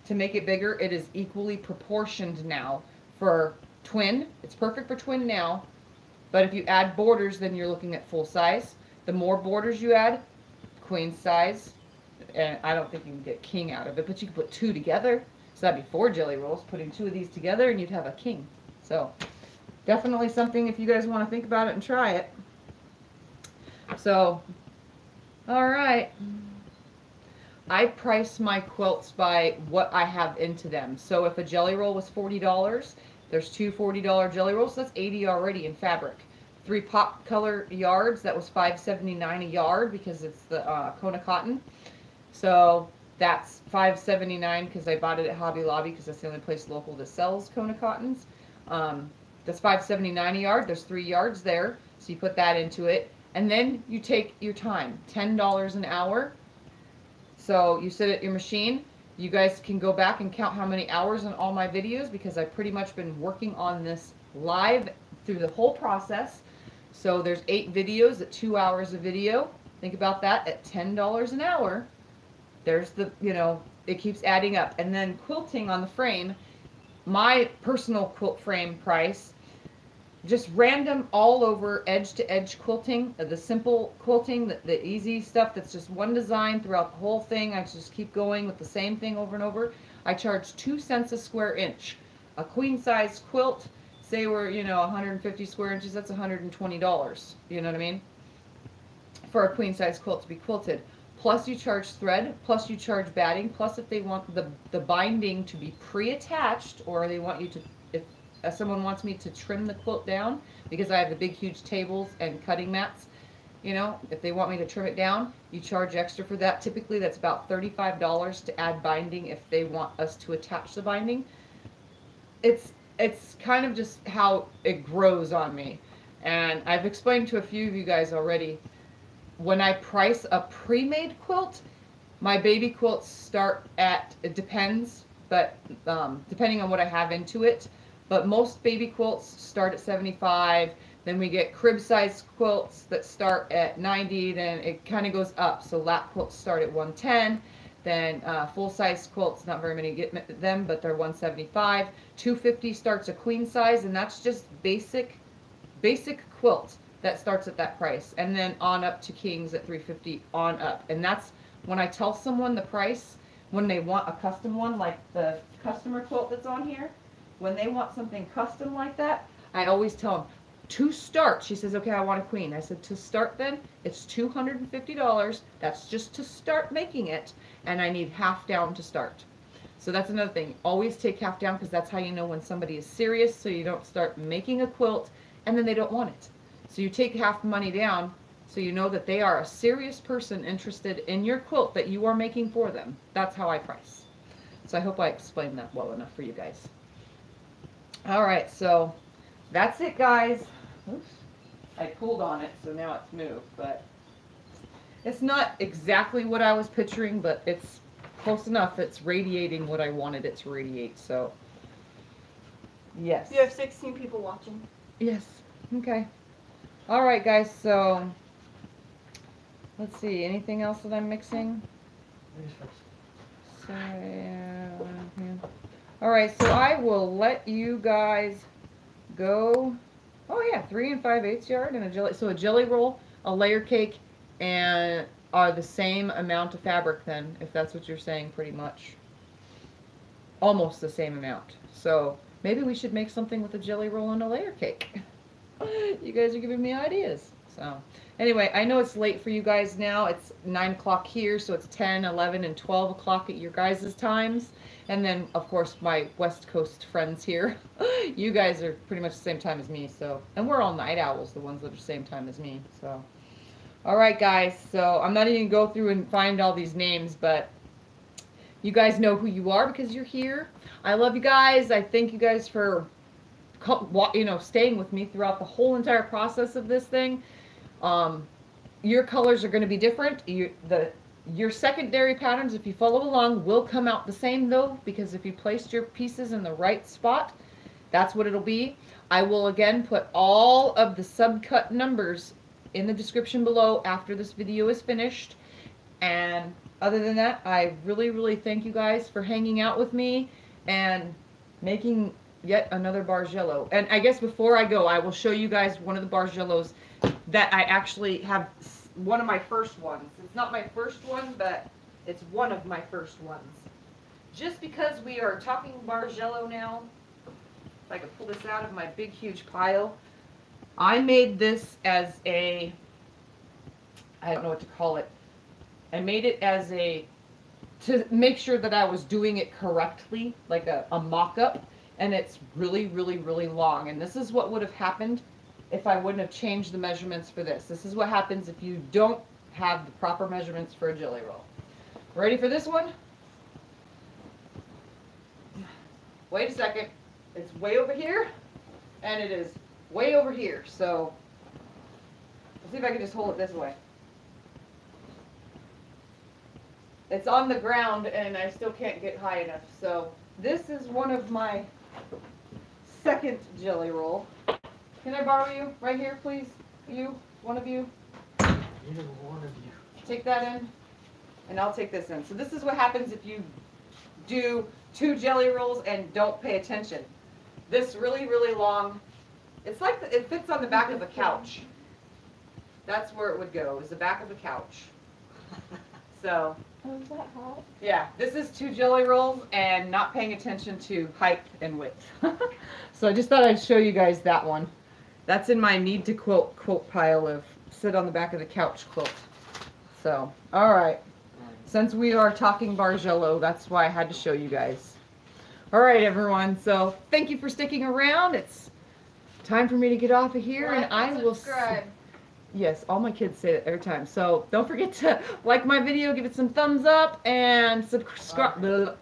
to make it bigger, it is equally proportioned now for twin. It's perfect for twin now. But if you add borders, then you're looking at full size. The more borders you add, queen size. And I don't think you can get king out of it, but you can put 2 together. So that'd be 4 jelly rolls. Putting 2 of these together and you'd have a king. So definitely something if you guys want to think about it and try it. So, all right. I price my quilts by what I have into them. So if a jelly roll was $40, there's 2 $40 jelly rolls. So that's $80 already in fabric. 3 pop color yards, that was $5.79 a yard because it's the Kona cotton. So that's $5.79 because I bought it at Hobby Lobby because that's the only place local that sells Kona cottons. That's $5.79 a yard. There's 3 yards there. So you put that into it. And then you take your time, $10 an hour. So you sit at your machine. You guys can go back and count how many hours on all my videos because I've pretty much been working on this live through the whole process. So there's 8 videos at 2 hours a video. Think about that at $10 an hour. There's the, you know, it keeps adding up. And then quilting on the frame, my personal quilt frame price, just random all over edge to edge quilting, the simple quilting, the easy stuff that's just one design throughout the whole thing. I just keep going with the same thing over and over. I charge 2 cents a square inch. A queen size quilt, say we're, you know, 150 square inches, that's $120. You know what I mean? For a queen size quilt to be quilted. Plus you charge thread, plus you charge batting, plus if they want the binding to be pre-attached, or they want you to, if someone wants me to trim the quilt down, because I have the big huge tables and cutting mats, you know, if they want me to trim it down, you charge extra for that. Typically that's about $35 to add binding if they want us to attach the binding. It's kind of just how it grows on me. And I've explained to a few of you guys already, when I price a pre-made quilt, my baby quilts start at, it depends, but depending on what I have into it, but most baby quilts start at $75. Then we get crib size quilts that start at $90, then it kind of goes up. So lap quilts start at $110. Then full size quilts, not very many get them, but they're $175. $250 starts a queen size, and that's just basic quilt that starts at that price. And then on up to kings at $350 on up. And that's when I tell someone the price, when they want a custom one, like the customer quilt that's on here, when they want something custom like that, I always tell them, to start, she says, okay, I want a queen. I said, to start then, it's $250. That's just to start making it. And I need half down to start. So that's another thing. Always take half down because that's how you know when somebody is serious, so you don't start making a quilt and then they don't want it. So you take half the money down so you know that they are a serious person interested in your quilt that you are making for them. That's how I price. So I hope I explained that well enough for you guys. All right, so that's it, guys. Oops. I pulled on it, so now it's moved, but it's not exactly what I was picturing, but it's close enough. It's radiating what I wanted it to radiate, so yes. You have 16 people watching. Yes, okay. All right, guys, so let's see, anything else that I'm mixing? So, yeah. All right, so I will let you guys go. Oh yeah, 3 5/8 yard and a jelly. So a jelly roll, a layer cake, and are the same amount of fabric then, if that's what you're saying, pretty much. Almost the same amount. So maybe we should make something with a jelly roll and a layer cake. You guys are giving me ideas. So anyway, I know it's late for you guys now. It's 9 o'clock here, so it's 10, 11, and 12 o'clock at your guys' times. And then, of course, my West Coast friends here. You guys are pretty much the same time as me, so. And we're all night owls, the ones that are the same time as me, so. All right, guys, so I'm not even going to go through and find all these names, but you guys know who you are because you're here. I love you guys. I thank you guys for, you know, staying with me throughout the whole entire process of this thing. Your colors are going to be different. Your secondary patterns, if you follow along, will come out the same though, because if you placed your pieces in the right spot, that's what it'll be. I will again put all of the subcut numbers in the description below after this video is finished. And other than that, I really, really thank you guys for hanging out with me and making yet another Bargello. And I guess before I go, I will show you guys one of the Bargellos that I actually have, one of my first ones. It's not my first one, but it's one of my first ones. Just because we are talking Bargello now, if I could pull this out of my big, huge pile, I made this as a, I don't know what to call it. I made it as a, to make sure that I was doing it correctly, like a mock-up, and it's really, really, really long. And this is what would have happened if I wouldn't have changed the measurements for this. This is what happens if you don't have the proper measurements for a jelly roll. Ready for this one? Wait a second. It's way over here, and it is way over here. So, let's see if I can just hold it this way. It's on the ground, and I still can't get high enough. So, this is one of my second jelly roll. Can I borrow you right here, please? You, one of you. Either one of you. Take that in, and I'll take this in. So this is what happens if you do 2 jelly rolls and don't pay attention. This really, really long, it's like it fits on the back of a couch. That's where it would go, is the back of a couch. So, is that hot? yeah, this is 2 jelly rolls and not paying attention to height and width. So I just thought I'd show you guys that one. That's in my need to quote pile of sit on the back of the couch quilt. So, all right. Since we are talking Bargello, that's why I had to show you guys. All right, everyone. So, thank you for sticking around. It's time for me to get off of here, and I will subscribe. Yes, all my kids say that every time. So, don't forget to like my video, give it some thumbs up, and subscribe. Okay.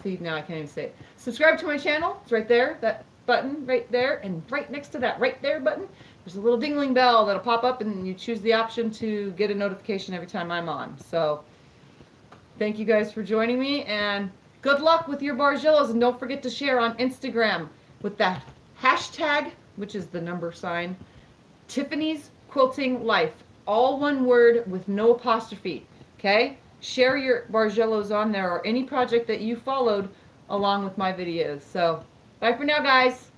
See, now I can't even say it. Subscribe to my channel. It's right there. That button right there, and right next to that right there button, there's a little dingling bell that'll pop up, and you choose the option to get a notification every time I'm on. So, thank you guys for joining me, and good luck with your Bargellos, and don't forget to share on Instagram with that hashtag, which is the number sign, Tiffany's Quilting Life. All one word with no apostrophe, okay? Share your Bargellos on there or any project that you followed along with my videos. So, bye for now, guys.